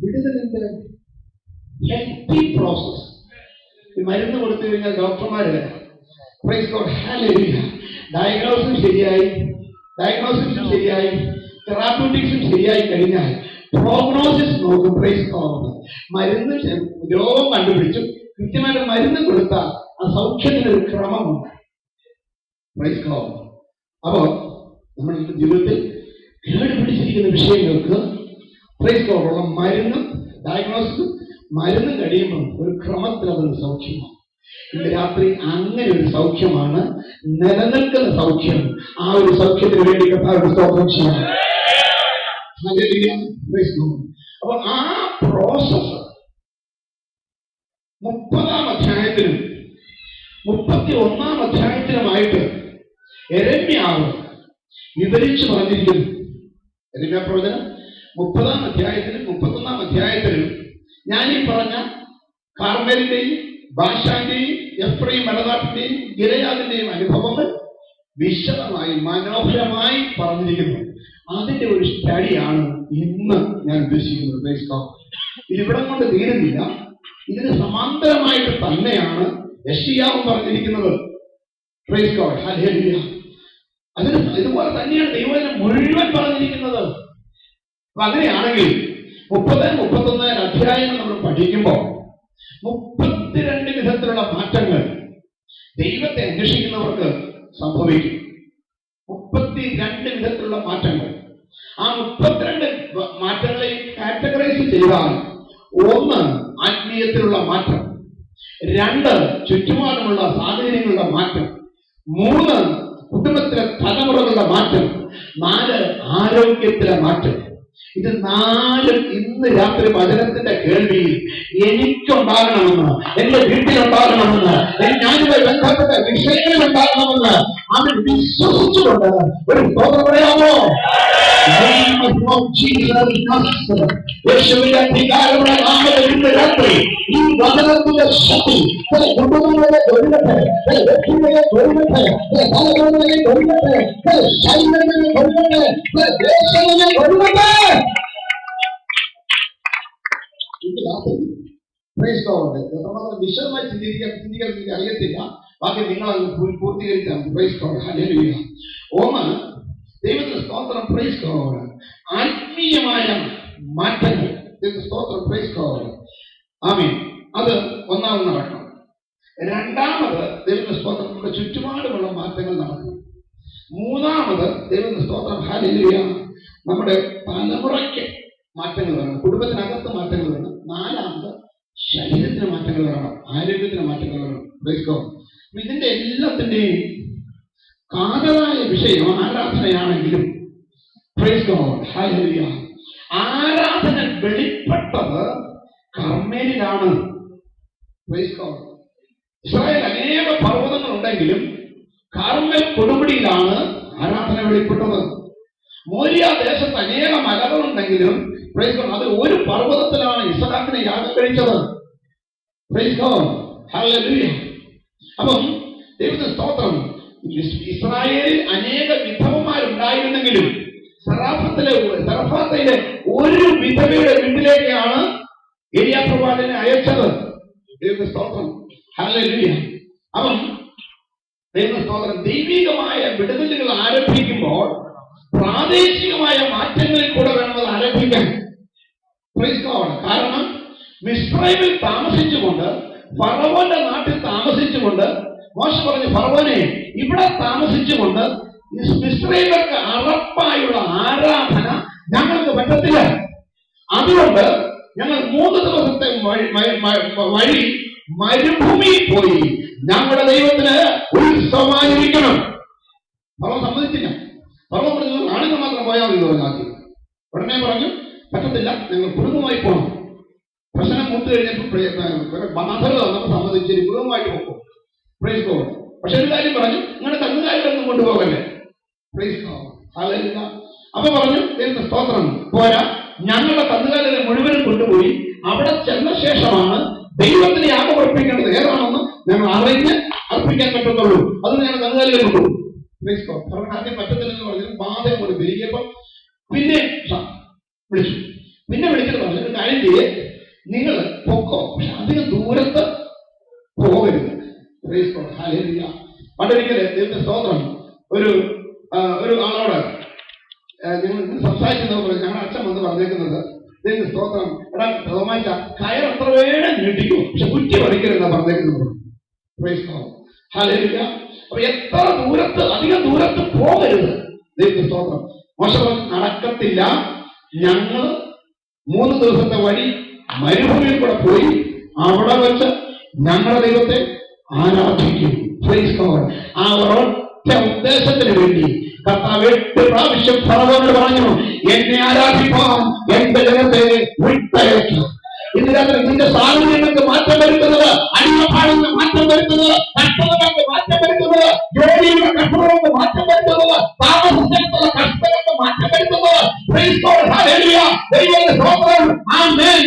S1: വിടുതലിന്റെ ഹെൽത്തി പ്രോസസ്. മരുന്ന് കൊടുത്തു കഴിഞ്ഞാൽ ഡോക്ടർമാര് പ്രൈസ് ഗോഡ് ഹല്ലേലൂയ ഡയഗ്നോസിസും ശരിയായി തെറാപ്യൂട്ടിക്സും ശരിയായി കഴിഞ്ഞാൽ പ്രോഗ്നോസിസ് നോക്കും. പ്രൈസ് ഗോഡ് മരുന്ന് രോഗം കണ്ടുപിടിച്ചു കൃത്യമായിട്ട് മരുന്ന് കൊടുത്താൽ ആ സൗഖ്യത്തിനൊരു ക്രമമുണ്ട്. Praise God. അപ്പോ നമ്മുടെ ജീവിതത്തിൽ കേടുപിടിച്ചിരിക്കുന്ന വിഷയങ്ങൾക്ക് പ്രൈസ് ഗോഡ് ഉള്ള മരുന്നും ഡയഗ്നോസിസും മരുന്നും കഴിയുമ്പോൾ ഒരു ക്രമത്തിൽ അതൊരു സൗഖ്യമാണ്. ഇന്ന് രാത്രി അങ്ങനെ ഒരു സൗഖ്യമാണ് നിലനിൽക്കുന്ന സൗഖ്യം. ആ ഒരു സൗഖ്യത്തിന് വേണ്ടി കർത്താവിന്റെ സ്തോത്രം ചെയ്യാം. അപ്പൊ ആ പ്രോസസ് 30-ാം അധ്യായത്തിലും 31-ാം അധ്യായത്തിലുമായിട്ട് യെരമ്യാവ് വിവരിച്ചു പറഞ്ഞിരിക്കുന്നു. യെരമ്യാ പ്രവചനം 30-ാം അധ്യായത്തിലും 31-ാം അധ്യായത്തിലും ഞാനീ പറഞ്ഞ കാർമേലിന്റെയും ബാശാന്റെയും എഫ്രൈം മലനാട്ടിന്റെയും ഗിലെയാദിന്റെയും അനുഭവങ്ങൾ വിശദമായി മനോഹരമായി പറഞ്ഞിരിക്കുന്നു. അതിന്റെ ഒരു സ്റ്റഡിയാണ് ഇന്ന് ഞാൻ ഉദ്ദേശിക്കുന്നത്. ഇതിവിടം കൊണ്ട് തീരുന്നില്ല. ഇതിന് സമാന്തരമായിട്ട് തന്നെയാണ് യെശയ്യാവ് പറഞ്ഞിരിക്കുന്നത്. Price God hallelujah. അതിന് ഇതുപോലെ തന്നെയാണ് ദൈവവചനം മുഴുവൻ പറഞ്ഞിരിക്കുന്നത്. അപ്പൊ അങ്ങനെയാണെങ്കിൽ 30-31 അധ്യായങ്ങൾ നമ്മൾ പഠിക്കുമ്പോൾ 32 വിധത്തിലുള്ള മാറ്റങ്ങൾ ദൈവത്തെ അന്വേഷിക്കുന്നവർക്ക് സംഭവിക്കും. 32 വിധത്തിലുള്ള മാറ്റങ്ങൾ. ആ 32 മാറ്റങ്ങളെ കാറ്റഗറൈസ് ചെയ്താൽ 1 ആത്മീയത്തിലുള്ള മാറ്റം, 2 ചുറ്റുപാടുമുള്ള സാഹചര്യങ്ങളുടെ മാറ്റം, 3 കുടുംബത്തിലെ തലമുറകളുടെ മാറ്റം, 4 ആരോഗ്യത്തിലെ മാറ്റം. ഇത് 4 ഇന്ന് രാത്രി വചനത്തിന്റെ കേൾവിയിൽ എനിക്കുണ്ടാകണമെന്ന്, എന്റെ വീട്ടിലുണ്ടാകണമെന്ന്, ഞാനുമായി ബന്ധപ്പെട്ട വിഷയങ്ങളിൽ ഉണ്ടാകണമെന്ന് അവൻ വിശ്വസിച്ചുകൊണ്ട് ഒരു സ്തോത്രം പറയാമോ? യേശുവിന്റെ അധികാരമുള്ള നാമത്തിൽ ഇന്ന് രാത്രി ഈ വചനത്തിന്റെ ശക്തി ചില കുടുംബങ്ങളെ തൊഴിലട്ടെ, ചില വ്യക്തികളെ തൊഴിലട്ടെ, ചില തലമുറകളെ തൊഴിലട്ടെ, ചില ശൈലങ്ങളെ തൊഴിലട്ടെ, ചില ദേശങ്ങളെ തൊഴിലട്ടെ. ഇന്ന് രാത്രി വിശദമായി ചിന്തിക്കാൻ എനിക്ക് അറിയത്തില്ല. ബാക്കി നിങ്ങൾ പൂർത്തീകരിച്ചാൽ പ്രൈസ് ഗോഡ് ഹല്ലേലൂയ. 1 ദൈവത്തിന്റെ സ്തോത്രം. Praise God. ആത്മീയമായ മാറ്റങ്ങൾ. ദൈവത്തിന്റെ സ്തോത്രം. Praise God. ആമേൻ. അത് ഒന്നാമത് നടക്കണം. 2 ദൈവത്തിന്റെ സ്തോത്രം നമ്മുടെ ചുറ്റുപാടുമുള്ള മാറ്റങ്ങൾ നടക്കും. 3 ദൈവത്തിന്റെ സ്തോത്രം ഹല്ലേലൂയ നമ്മുടെ തലമുറയ്ക്ക് മാറ്റങ്ങൾ വരണം, കുടുംബത്തിനകത്ത് മാറ്റങ്ങൾ വരണം. 4 ശരീരത്തിന് മാറ്റങ്ങൾ വരണം, ആരോഗ്യത്തിന് മാറ്റങ്ങൾ വരണം. Praise God. ഇതിന്റെ എല്ലാത്തിന്റെയും കാതലായ വിഷയം ആരാധനയാണെങ്കിലും പ്രൈസ് ഗോഡ് ഹല്ലേലൂയ ആരാധന വെളിപ്പെട്ടത് കർമ്മേലിലാണ്. Praise God. ഇസ്രായേൽ അനേക പർവ്വതങ്ങൾ ഉണ്ടെങ്കിലും കർമ്മേൽ കൊടുമുടിയിലാണ് ആരാധന വെളിപ്പെട്ടത്. മോരിയ ദേശത്ത് അനേക മലകളുണ്ടെങ്കിലും പ്രൈസ് ഗോഡ് അത് ഒരു പർവ്വതത്തിലാണ് ഇസ്ഹാക്കിനെ യാഗം കഴിച്ചത്. Price God hallelujah. അപ്പം ദൈവത്തിന്റെ സ്തോത്രം. ഇസ്രായേലിൽ അനേക വിധവമാരുണ്ടായിരുന്നെങ്കിലും സറഫാത്തിലെ ഒരു വിധവയുടെ വീട്ടിലേക്കാണ് ഏലിയാ പ്രവാചകനെ അയച്ചത്. ദൈവത്തിന്റെ സ്തോത്രം ഹല്ലേലൂയ. അപ്പം ദൈവത്തിന്റെ സ്തോത്രം. ദൈവികമായ വിടുതലുകൾ ആരംഭിക്കുമ്പോൾ പ്രാദേശികമായ മാറ്റങ്ങളിൽ കൂടെ വേണം അത് ആരംഭിക്കാൻ. Praise God. കാരണം മിസ്രൈമിൽ താമസിച്ചുകൊണ്ട് ഫറവോന്റെ നാട്ടിൽ താമസിച്ചുകൊണ്ട് മോശെ പറഞ്ഞു, ഫറവോനെ ഇവിടെ താമസിച്ചുകൊണ്ട് മിസ്രൈമിലേക്ക് അറപ്പായുള്ള ആരാധന ഞങ്ങൾക്ക് പറ്റത്തില്ല. അതുകൊണ്ട് ഞങ്ങൾ 3 ദിവസത്തെ വഴി മരുഭൂമിയിൽ പോയി ഞങ്ങളുടെ ദൈവത്തിന് ഉത്സവമായിരിക്കണം. ഫറവോൻ സമ്മതിച്ചില്ല. ഫറവോൻ പറഞ്ഞു, ആണുങ്ങൾ മാത്രം പോയാൽ മതി പറഞ്ഞു. ഉടനെ പറഞ്ഞു, പറ്റത്തില്ല, ഞങ്ങൾ കുടുംബമായി പോകണം. പ്രശ്നം മൂത്ത് കഴിഞ്ഞപ്പോൾ ബാധകൾ വന്നപ്പോൾ സമ്മതിച്ചിരി കുടുംബമായിട്ട് പോകും. Praise God. പക്ഷെ ഒരു കാര്യം പറഞ്ഞു, നിങ്ങളുടെ കന്നുകാലികളൊന്നും കൊണ്ടുപോകല്ലേ. Praise God hallelujah. അപ്പൊ പറഞ്ഞു, ദൈവത്തിന്റെ സ്തോത്രം പോരാ, ഞങ്ങളുടെ കന്നുകാലികളെ മുഴുവനും കൊണ്ടുപോയി അവിടെ ചെന്ന ശേഷമാണ് ദൈവത്തിന് യാഗം അർപ്പിക്കേണ്ടത് ഏതാണെന്ന് ഞങ്ങൾ അറിഞ്ഞ് അർപ്പിക്കാൻ പറ്റുന്നുള്ളൂ. അത് ഞങ്ങൾ കന്നുകാലികളെ കൊണ്ടുപോകും. Praise God. കാരണം ആദ്യം പറ്റത്തില്ലെന്ന് പറഞ്ഞു ബാധ കൊണ്ട് പെരുകിയപ്പം പിന്നെ വിളിച്ചു. പിന്നെ വിളിച്ചിട്ട് പറഞ്ഞു, ഒരു കാര്യം ചെയ്യേ, നിങ്ങൾ പൊക്കോ, പക്ഷെ അധികം ദൂരത്ത് പോകരുത്. Price God, hallelujah. പണ്ടൊരിക്കല് ദൈവത്തിന്റെ സ്തോത്രം ഒരു ആളോട് ഞങ്ങൾ സംസാരിക്കുന്നവർ ഞങ്ങളുടെ അച്ഛൻ വന്ന് പറഞ്ഞേക്കുന്നത്, ദൈവത്തിന്റെ സ്തോത്രം, എടാ തോമാച്ച കയർ എത്ര വേണം നീട്ടിക്കും, പക്ഷെ കുറ്റി പറിക്കരുതെന്നാ പറഞ്ഞേക്കുന്നത്. Price God, hallelujah. അപ്പൊ എത്ര ദൂരത്ത്, അധികം ദൂരത്ത് പോകരുത്. ദൈവത്തിന്റെ സ്തോത്രം. മോശം നടക്കത്തില്ല. ഞങ്ങൾ 3 ദിവസത്തെ വഴി മരുഭൂമിയിൽ കൂടെ പോയി അവിടെ വെച്ച് ഞങ്ങളുടെ ദൈവത്തെ ആരാധിക്കും. Praise God. ആ ഒരൊറ്റ ഉദ്ദേശത്തിന് വേണ്ടി കർത്താവ് 8 പ്രാവശ്യം ഫറവോനോട് പറഞ്ഞു, എന്നെ ആരാധിപ്പാൻ എന്റെ ജനത്തെ വിട്ടയച്ചു. ഇതിനകത്ത് നിന്റെ സാഹചര്യങ്ങൾക്ക് മാറ്റം വരുത്തുന്നത്, അടിമപ്പാടിന് മാറ്റം വരുത്തുന്നത്, കഷ്ടതകൾക്ക് മാറ്റം വരുത്തുന്നത്, ജോലിയുടെ കഷ്ടതകൾക്ക് മാറ്റം വരുത്തുന്നത്, താമസത്തിലുള്ള കഷ്ടതകൾക്ക് മാറ്റം വരുത്തുന്നത്, ദൈവത്തിന്റെ സ്തോത്രം, ആമേൻ,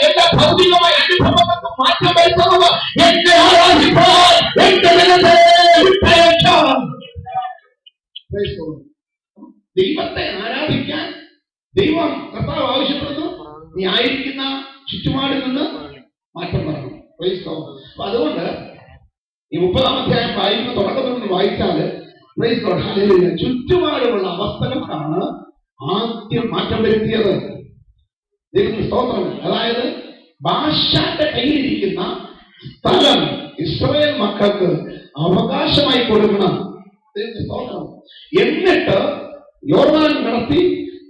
S1: എല്ലാ ഭൗതികമായ അനുഭവങ്ങൾക്കും മാറ്റം വരുത്തുന്നത്, എന്നെ ആരാധിപ്പാൻ എന്റെ ജനത്തെ വിട്ടയച്ചു. ദൈവത്തെ ആരാധിക്കാൻ ദൈവം കർത്താവ് ആവശ്യപ്പെടുന്നു. നീ ആയിരിക്കുന്ന ചുറ്റുപാടിൽ നിന്ന് മാറ്റം വരണം. അപ്പൊ അതുകൊണ്ട് ഈ 30-ാം അധ്യായം വായിക്കുന്ന തുടക്കത്തിൽ നിന്ന് വായിച്ചാല് ചുറ്റുപാടുമുള്ള അവസ്ഥകൾക്കാണ് ആദ്യം മാറ്റം വരുത്തിയത്. ദൈവത്തിന്റെ സ്തോത്രം. അതായത് ബാശാന്റെ കയ്യിലിരിക്കുന്ന സ്ഥലം ഇസ്രായേൽ മക്കൾക്ക് അവകാശമായി കൊടുക്കണം. ദൈവത്തിന്റെ സ്തോത്രം. എന്നിട്ട് യോർദാൻ നടത്തി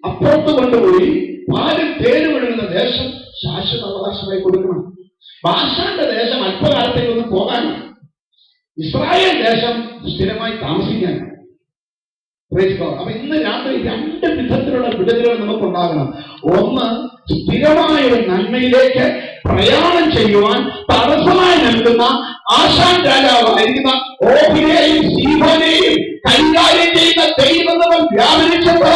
S1: അപ്പുറത്ത് കൊണ്ടുപോയി പാലും തേനും ഒഴുകുന്ന ദേശം ശാശ്വത അവകാശമായി കൊടുക്കണം. ബാശാന്റെ ദേശം അല്പകാലത്തേക്കൊന്ന് പോകാനാണ്, ഇസ്രായേൽ ദേശം സ്ഥിരമായി താമസിക്കാനാണ്. അപ്പൊ ഇന്ന് രാത്രി 2 വിധത്തിലുള്ള വിടുതലുകൾ നമുക്കുണ്ടാകണം. ഒന്ന്, സ്ഥിരമായ ഒരു നന്മയിലേക്ക് പ്രയാണം ചെയ്യുവാൻ തടസ്സമായി നൽകുന്ന ആശാൻ രാജാവായിരിക്കുന്ന ഓഹിനെയും സീഹോനെയും കൈകാര്യം ചെയ്യുന്ന ദൈവം വ്യാപരിച്ചത്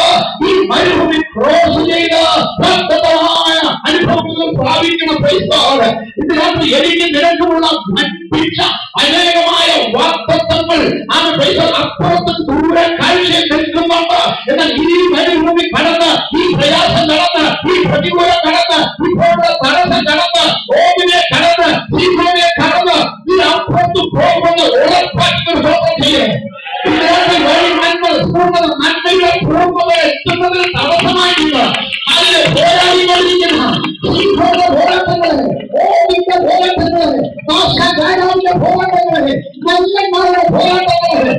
S1: ഈ മരുഭൂമി ക്രോസ് ചെയ്ത് ഭക്തമായ അനുഭവങ്ങൾ പ്രാപിക്കണം. ഇതിനകത്ത് എനിക്ക് നിരക്കുമുള്ള അനേകമായ വാക്തത്വങ്ങൾ അപ്പുറത്തും ദൂരെ കാഴ്ചയിൽ നിൽക്കുന്നുണ്ട്. എന്നാൽ ഈ മരുഭൂമി കടന്ന്, ഈ പ്രയാസം കടന്ന്, ഈ പ്രതികൂലം കടന്ന്, ഇപ്പോഴുള്ള തടസ്സം കടന്ന്, ഓമിനെ കടന്ന്, സീഹോനെ കടന്ന് ഇതിനപ്പുറത്ത് പോകുമെന്ന് ഉറപ്പാക്കുന്ന സ്വന്തം ചെയ്യേ. നന്മയുടെ പൂർണ്ണത എത്തുന്നതിന് തടസ്സമായിട്ടില്ല. അതിന് പോരാടിക്കൊണ്ടിരിക്കുന്ന പോരാട്ടങ്ങളെ, ഓമിന്റെ പോരാട്ടങ്ങളെ, രാജാവിന്റെ പോരാട്ടങ്ങളെ, നല്ലന്മാരുടെ പോരാട്ടങ്ങളെ,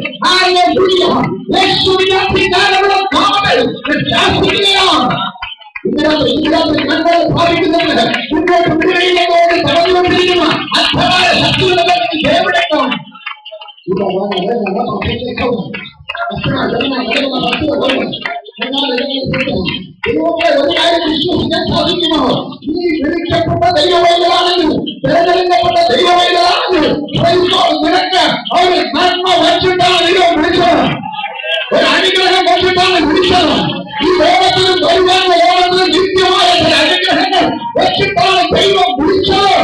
S1: നന്മയെ ഭാവിക്കുന്നതിന് മുന്നോട്ട് വിടുകയില്ലെന്നോട് തടഞ്ഞുകൊണ്ടിരിക്കുന്ന അർത്ഥമായ ശക്തികളുടെ എവിടെയാണ് ഒരു കാര്യം വിശ്വസിക്കാൻ സാധിക്കുമോ? ഈ വിളിക്കപ്പെട്ട ദൈവവൈദ്യരാണെങ്കിൽ, തിരഞ്ഞെടുക്കപ്പെട്ട ദൈവവൈദ്യരാണെങ്കിൽ നിനക്ക് ഒരു നന്മ വച്ചിട്ടാണ് ദൈവം വിളിച്ചത്, ഒരു അനുഗ്രഹം വച്ചിട്ടാണ് വിളിച്ചത്. ഈ ലോകത്തിലും ദൈവം ലോകത്തിലും നിത്യമായ ചില അനുഗ്രഹങ്ങൾ വച്ചിട്ടാണ് ദൈവം വിളിച്ചത്.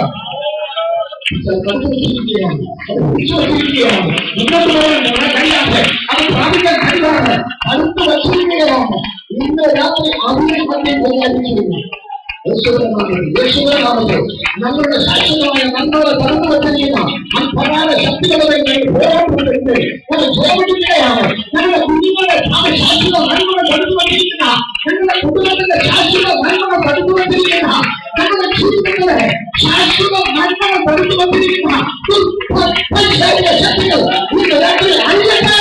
S1: വിശ്വസിക്കുകയാണ്, മുന്നോട്ട് പോകാൻ കഴിയാതെ അത് പ്രാപിക്കാൻ കഴിയാതെ അടുത്ത് വച്ചിരിക്കുകയാണ്. ഇന്ന് രാത്രി അതിനെ പറ്റി പോകാതിരിക്കുന്നു. ഞങ്ങളുടെ ശാശ്വതമായ നന്മകളെ തടഞ്ഞു വച്ചിരിക്കുന്ന അന്ധകാര ശക്തികളെ പോരാട്ടപ്പെടുത്തി അത് ചോദിക്കുകയാണ്. ഞങ്ങളുടെ കുഞ്ഞുങ്ങളുടെ ശാശ്വത നന്മകൾ തടുത്തു വച്ചിരിക്കുന്ന, ഞങ്ങളുടെ കുടുംബത്തിന്റെ ശാശ്വത നന്മകൾ തടുത്തു വച്ചിരിക്കുന്ന, ഞങ്ങളുടെ ജീവിതങ്ങളെ ശാശ്വത നന്മകൾ തടുത്തു വച്ചിരിക്കുന്ന ശക്തികൾ ഇന്ന് രാത്രി അഴിയട്ടെ.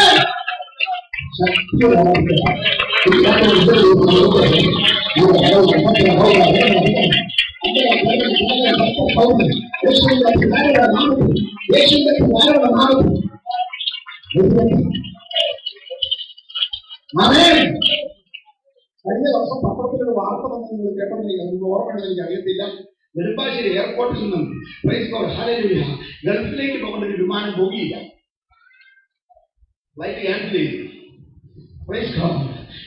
S1: കഴിഞ്ഞ വർഷം പത്രത്തിലൊരു വാർത്ത വന്ന് നിങ്ങൾ കേട്ടോണ്ടിരിക്കുക, ഓർമ്മയുണ്ടെന്ന് എനിക്ക് അറിയത്തില്ല. നെടുമ്പാശ്ശേരി എയർപോർട്ടിൽ നിന്നും ഗൾഫിലേക്ക് പോകേണ്ട ഒരു വിമാനം പോകിയില്ല, ഫ്ലൈറ്റ് ക്യാൻസൽ ചെയ്തു.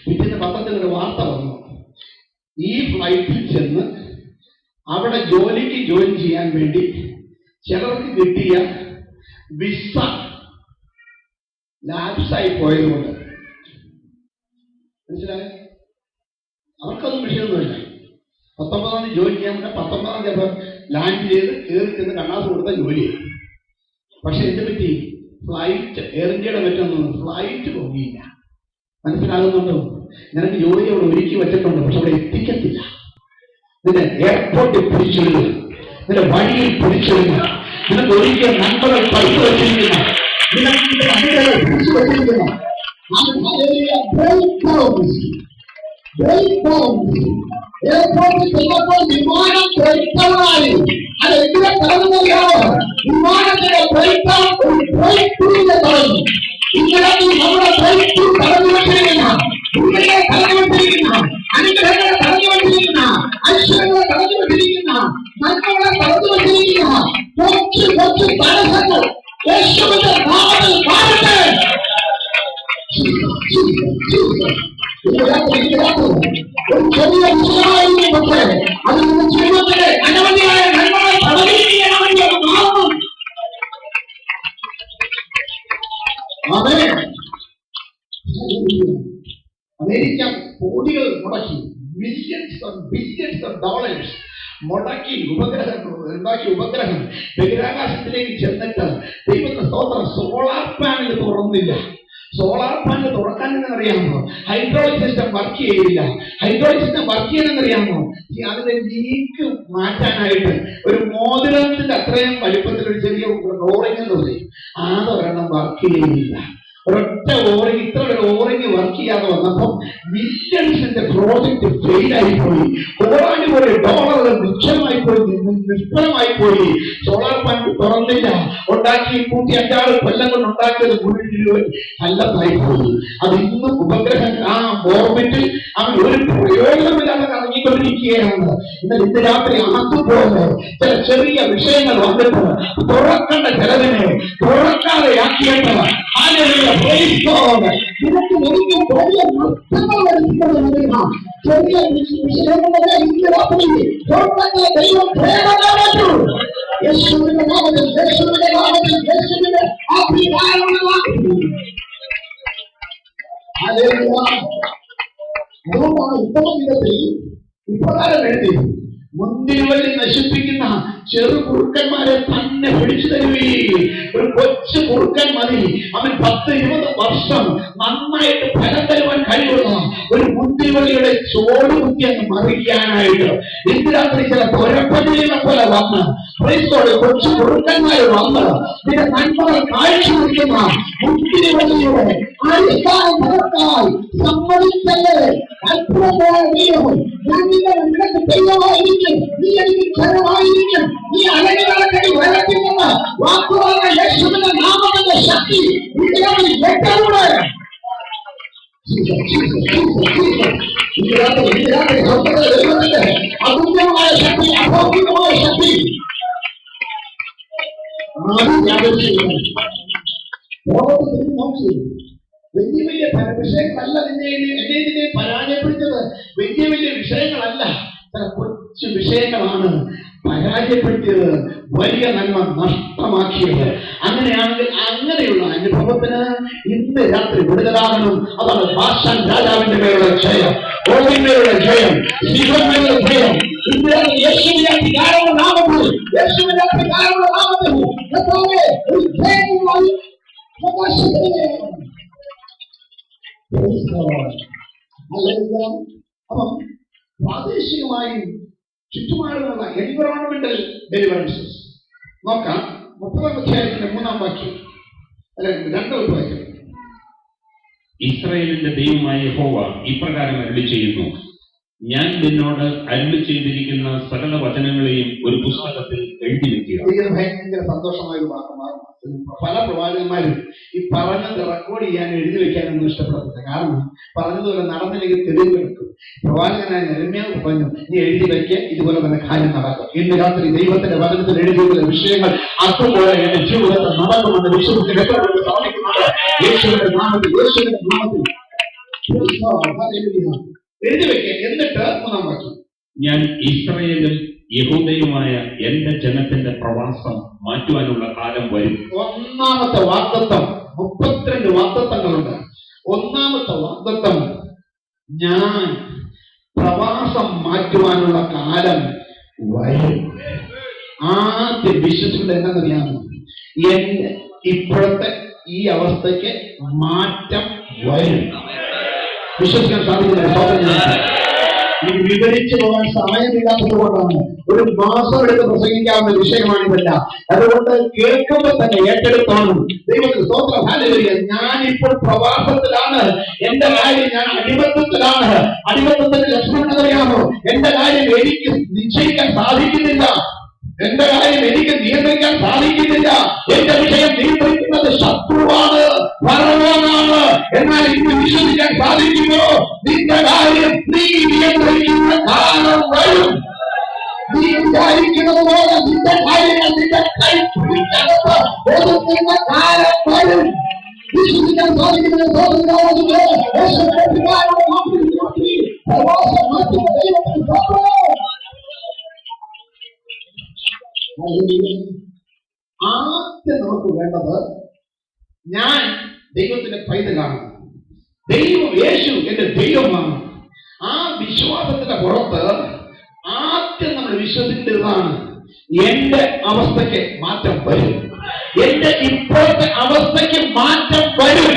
S1: പിറ്റേന്ന് പത്രത്തിൽ ഒരു വാർത്ത വന്നു, ഈ ഫ്ലൈറ്റിൽ ചെന്ന് അവിടെ ജോലിക്ക് ജോയിൻ ചെയ്യാൻ വേണ്ടി ചിലർക്ക് കിട്ടിയ വിസ ലാപ്സായി പോയതുകൊണ്ട്, മനസ്സിലായോ? അവർക്കൊന്നും വിഷയമൊന്നുമില്ല. 19 തീയതി ജോലി ചെയ്യാൻ പറ്റും. 19 തീയതി ലാൻഡ് ചെയ്ത് കയറി ചെന്ന് കണ്ണാസ് കൊടുത്ത ജോലിയാണ്. പക്ഷെ എന്ത് പറ്റി? ഫ്ലൈറ്റ്, എയർ ഇന്ത്യയുടെ പറ്റൊന്നും ഫ്ലൈറ്റ് പോകിയില്ല. മനസ്സിലാകുന്നുണ്ടോ? നിനക്ക് ജോലി അവിടെ ഒരുക്കി വെച്ചിട്ടുണ്ട്, പക്ഷെ അവിടെ എത്തിക്കത്തില്ല. നിന്നെ എയർപോർട്ടിൽ പിടിച്ചിടുക, നിന്റെ വഴിയിൽ പിടിച്ചിടുക, നിനക്ക് ഒരിക്കൽ നമ്പറുകൾ പൈസ വെച്ചിരിക്കുന്ന, നിനക്ക് വണ്ടികളെ പിടിച്ചു വെച്ചിരിക്കുന്ന എയർപോർട്ടിൽ ചെന്നപ്പോൾ വിമാനം ബ്രേക്കായി. അത് എങ്ങനെ കടന്നല്ലോ? വിമാനത്തിന്റെ ബ്രേക്ക് ഒരു ബ്രേക്ക് ത്രൂവിനെ തുടങ്ങി. ഇങ്ങനെ നമ്മുടെ ബ്രേക്ക് ത്രൂ കടന്നു വെച്ചിരിക്കുന്ന, ഉള്ളിലെ കടന്നു വെച്ചിരിക്കുന്ന, അനുഗ്രഹങ്ങളെ കടന്നു വെച്ചിരിക്കുന്ന, ഐശ്വര്യങ്ങളെ കടന്നു വെച്ചിരിക്കുന്ന, നന്മകളെ കടന്നു വെച്ചിരിക്കുന്ന കൊച്ചു കൊച്ചു തടസ്സങ്ങൾ യേശുവിന്റെ നാമത്തിൽ മാറട്ടെ. ഒരു ചെറിയ വിഷയമായിരുന്നു, പക്ഷേ അത് നിന്റെ ജീവിതത്തിലെ അനവധിയായ നന്മകളെ പ്രകടിപ്പിക്കണമെങ്കിൽ അത് മാറും. അമേരിക്ക കോടികൾ മുടക്കി, ബില്യൺസ് ഓഫ് ഡോളേഴ്സ് മുടക്കി ഉപഗ്രഹം ബഹിരാകാശത്തിലേക്ക് ചെന്നിട്ട് ദൈവത്തിന്റെ സ്തോത്രം, സോളാർ പാനൽ തുറന്നില്ല. സോളാർ പാനൽ തുറക്കാൻ എന്നറിയാമോ? ഹൈഡ്രോളിക് സിസ്റ്റം വർക്ക് ചെയ്യില്ല. ഹൈഡ്രോളിക് സിസ്റ്റം വർക്ക് ചെയ്യണമെന്നറിയാമോ? അതിന്റെ ലീക്ക് മാറ്റാനായിട്ട് ഒരു മോതിരത്തിന്റെ അത്രയും വലിപ്പത്തിൽ ഒരു ചെറിയ ഓറിംഗ് എന്ന് പറയും, അതൊരെണ്ണം വർക്ക് ചെയ്യില്ല. ഒരൊറ്റ ഓറിംഗ്, ഇത്ര ഒരു ഓറിംഗ് വർക്ക് ചെയ്യാതെ വന്നപ്പോൾ മില്യൺസിന്റെ പ്രോജക്ട് ഫെയിലായി പോയി. കോടാനുകോടി ഡോളറുകൾ നിഷ്ഫലമായി പോയി. സോളാർ പാനൽ തുറന്നില്ല. ഉണ്ടാക്കി കൂട്ടി 5-6 കൊല്ലം കൊണ്ട് ഉണ്ടാക്കിയത് മുഴുവൻ നല്ലതായി പോയി. അത് ഇന്നും ഉപഗ്രഹം ആ ഓർബിറ്റിൽ അവൻ ഒരു പ്രയോജനമില്ലാതെ കറങ്ങിക്കൊണ്ടിരിക്കുകയാണ്. എന്നാൽ ഇന്ന് രാത്രി അതുപോലെ ചില ചെറിയ വിഷയങ്ങൾ വന്നിട്ട് തുറക്കേണ്ട ചിലതിനെ തുറക്കാതെ ആക്കിയിട്ട് നിനക്ക് ഒരിക്കൽ വലിയ നഷ്ടങ്ങൾ വരുത്തുന്നതിന് ചെറിയ വിഷയങ്ങളെ ഇന്ന് രാത്രി തുറക്കേണ്ട ദൈവം പ്രേരണപ്പെട്ടു. യേശുവിന്റെ നാമത്തിൽ, യേശുവിന്റെ നാമത്തിൽ, യേശുവിന്റെ അഭിമാനത്തിൽ. അതുകൊണ്ടാണ് ഉത്തമഗീതത്തിൽ ഇപ്രകാരം എഴുതി, മുന്തിരിവള്ളി നശിപ്പിക്കുന്ന ചെറു കുറുക്കന്മാരെ തന്നെ പിടിച്ചു തരുവീ. ഒരു കൊച്ചു കുറുക്കൻ മതി, അവൻ 10-20 വർഷം നന്നായിട്ട് ഫലം തരുവാൻ കഴിവുള്ള ഒരു മുന്തിരിവള്ളിയുടെ ചോട് കുത്തി അങ്ങ് മറിക്കാനായിട്ട് ഇന്ന് രാത്രി ചില പുരപ്പതിനെ പോലെ വന്ന് കൊച്ചു കുറുക്കന്മാര് വന്ന് ഇതിന്റെ നന്മകൾ കാഴ്ച വയ്ക്കുന്ന മുന്തിരിവള്ളിയുടെ അടിസ്ഥാനം നടത്താൻ സമ്മതിച്ചല്ലേ. അത്ഭുതമായ ദൈവം, ഞാൻ നിനക്ക് ദൈവമായിരിക്കും, നീ എനിക്ക് ക്ഷണമായിരിക്കും, നീ അലഞ്ഞുകളെ വരത്തില്ലെന്ന് വാക്കുവാണ് യേശുവിന്റെ നാമത്തിന്റെ ശക്തി ഏറ്റവും അതുല്യമായ ശക്തി, അഭൗതികമായ ശക്തി. വലിയ വലിയ വിഷയങ്ങളല്ല നിന്നെ പരാജയപ്പെടുന്നത്. വലിയ വലിയ വിഷയങ്ങളല്ല, ചില കൊച്ചു വിഷയങ്ങളാണ് പരാജയപ്പെടുത്തിയത്, വലിയ നന്മ നഷ്ടമാക്കിയത്. അങ്ങനെയാണെങ്കിൽ അങ്ങനെയുള്ള അനുഭവത്തിന് ഇന്ന് രാത്രി വിടുതലാകണം. അതാണ് ബാശാൻ രാജാവിന്റെ മേലുള്ള ജയം, ഓവിന്മേലുള്ള ജയം, ശിവന്മേലുള്ള ജയം. ഇന്ന് രാത്രി യേശുവിന്റെ അധികാരമുള്ള നാമത്തിൽ, യേശുവിന്റെ അധികാരമുള്ള നാമത്തിൽ ഒരു ജയവുമായി അപ്പം പ്രാദേശികമായും ചുറ്റുപാടുമുള്ള എൻവിറോൺമെന്റൽ ഡെലിവറൻസസ് നോക്കാം. 30-ാം അധ്യായത്തിന്റെ 3-ാം വാക്യം, അല്ലെ 2-ാമത്തെ വാക്യം.
S2: ഇസ്രായേലിന്റെ ദൈവമായ യഹോവ ഇപ്രകാരം അരുളി ചെയ്യുന്നു, ഞാൻ നിന്നോട് അരുളി ചെയ്തിരിക്കുന്ന സകല വചനങ്ങളെയും ഒരു പുസ്തകത്തിൽ എഴുതി വെക്കുക.
S1: ഭയങ്കര സന്തോഷമായ ഒരു വാക്കമാണ്. പല പ്രവാചകന്മാരും ഈ പറഞ്ഞത് റെക്കോർഡ് ചെയ്യാൻ എഴുതി വെക്കാനൊന്നും ഇഷ്ടപ്പെടത്തില്ല. കാരണം പറഞ്ഞതുപോലെ നടന്നില്ലെങ്കിൽ തെളിവ് എടുക്കും. പ്രവാചകനായ യെരമ്യാവ് പറഞ്ഞു, നീ എഴുതി വെക്കുക, ഇതുപോലെ തന്നെ കാര്യം നടക്കും. ഇന്ന് രാത്രി ദൈവത്തിന്റെ വചനത്തിൽ എഴുതിയുള്ള വിഷയങ്ങൾ അതുപോലെ എന്റെ ജീവിതത്തിൽ നടക്കുമെന്ന് വിശ്വസിച്ച് സാധിക്കുന്നുണ്ട്. യേശുവിന്റെ നാമത്തിൽ, യേശുവിന്റെ നാമത്തിൽ എഴുതി വെക്കുക. എന്നിട്ട് 3-ാം വാക്യം,
S2: ഞാൻ ഇസ്രായേലും യഹൂദയുമായ എന്റെ ജനത്തിന്റെ പ്രവാസം മാറ്റുവാനുള്ള കാലം വരും.
S1: 1-ാമത്തെ വാഗ്ദത്തം, 32 വാഗ്ദത്തങ്ങളുണ്ട്. 1-ാമത്തെ വാഗ്ദത്തം, ഞാൻ പ്രവാസം മാറ്റുവാനുള്ള കാലം വരും. ആദ്യം വിശ്വസിക്കുന്നത് എന്താണെന്നറിയാമോ? എന്റെ ഇപ്പോഴത്തെ ഈ അവസ്ഥയ്ക്ക് മാറ്റം വരും. വിശ്വസിക്കാൻ സാധിക്കില്ല. ഇത് വിവരിച്ചു പോകാൻ സമയമില്ലാത്തത് കൊണ്ടാണ്. ഒരു മാസം എടുത്ത് പ്രസംഗിക്കാവുന്ന വിഷയമാണിതല്ല. അതുകൊണ്ട് കേൾക്കുമ്പോൾ തന്നെ ഏറ്റെടുത്തോണം. ദൈവത്തിന് സ്തോത്രം. ഹല്ലേലൂയ. ഞാനിപ്പോൾ പ്രവാസത്തിലാണ്. എന്റെ കാര്യം ഞാൻ അടിമത്തത്തിലാണ്. അടിമത്തത്തിന്റെ ലക്ഷണം അറിയാമോ? എന്റെ കാര്യം എനിക്ക് നിശ്ചയിക്കാൻ സാധിക്കുന്നില്ല. എന്റെ കാര്യം എനിക്ക് നിയന്ത്രിക്കാൻ സാധിക്കുന്നില്ല. എന്റെ വിഷയം നിയന്ത്രിക്കുന്നത് ശത്രുവാണ്, ഫറവോനാണ്. എന്നാൽ ഇന്ന് വിശ്വസിക്കാൻ സാധിക്കുമോ? നിന്റെ കാര്യം നീ നിയന്ത്രിക്കുന്ന കാലം വരും. നീ വിചാരിക്കുന്നത് പോലെ നിന്റെ കാര്യങ്ങൾ നിന്റെ കൈ പിടിച്ചകത്ത് ഒതുക്കുന്ന കാലം വരും. വിശ്വസിക്കാൻ സാധിക്കുന്നത് ആദ്യം നമുക്ക് വേണ്ടത്, ഞാൻ ദൈവത്തിന്റെ പൈതലാണ്, ദൈവം യേശു എന്റെ ദൈവമാണ്. ആ വിശ്വാസത്തിന്റെ പുറത്ത് ആദ്യം നമ്മൾ വിശ്വസിക്കുന്നതാണ് എന്റെ അവസ്ഥയ്ക്ക് മാറ്റം വരും. എന്റെ ഇപ്പോഴത്തെ അവസ്ഥയ്ക്ക് മാറ്റം വരും.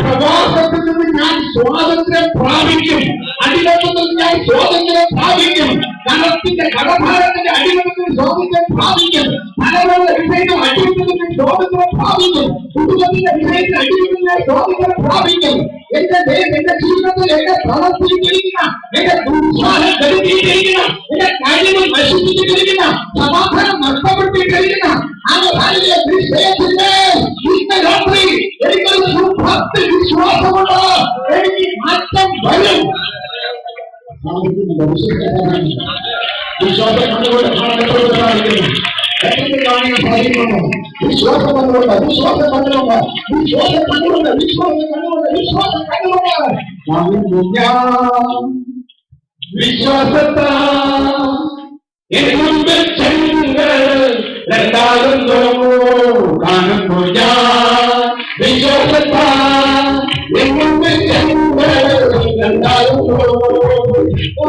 S1: പ്രവാസത്തിൽ നിന്ന് ഞാൻ സ്വാതന്ത്ര്യം പ്രാപിക്കും. അടിമത്തത്തിൽ ഞാൻ സ്വാതന്ത്ര്യം പ്രാപിക്കും. കടത്തിന്റെ കടഭാരത്തിന്റെ അടിമത്തത്തിൽ സ്വാതന്ത്ര്യം പ്രാപിക്കും. പലരുടെ വിഷയത്തിൽ അടിമത്തത്തിൽ സ്വാതന്ത്ര്യം പ്രാപിക്കും. കുടുംബത്തിന്റെ വിഷയത്തിൽ അടിമത്തത്തിൽ സ്വാതന്ത്ര്യം പ്രാപിക്കും. എന്റെ ജീവിതത്തിൽ എന്റെ പ്രവർത്തിച്ചിരിക്കുന്ന, എന്റെ ഉത്സാഹം കരുതിയിരിക്കുന്ന, എന്റെ കാര്യങ്ങൾ നശിപ്പിച്ചിരിക്കുന്ന, സമാധാനം നഷ്ടപ്പെട്ടിരിക്കുന്ന ആ വിഷയത്തിന്റെ ഇന്ന് രാത്രി എനിക്കൊരു സുഭക്തി വിശ്വാസമുണ്ട്. എനിക്ക് മാറ്റം വരും. വിശ്വാസം കണ്ടുകൊണ്ട് കാണാൻ സാധിക്കുന്നു. വിശ്വാസം കണ്ടുകൊണ്ട്, വിശ്വാസം കണ്ടുകൊണ്ട്, വിശ്വാസം കണ്ടുകൊണ്ട്, വിശ്വാസം കണ്ടുകൊണ്ട്, വിശ്വാസം കണ്ടുകൊണ്ട് വിശ്വാസത്താ രണ്ടാകുന്നു കാണുന്നു ഞാൻ. വിശ്വാസത്താ രണ്ടാകുന്നു വിശ്വസിക്കുന്നു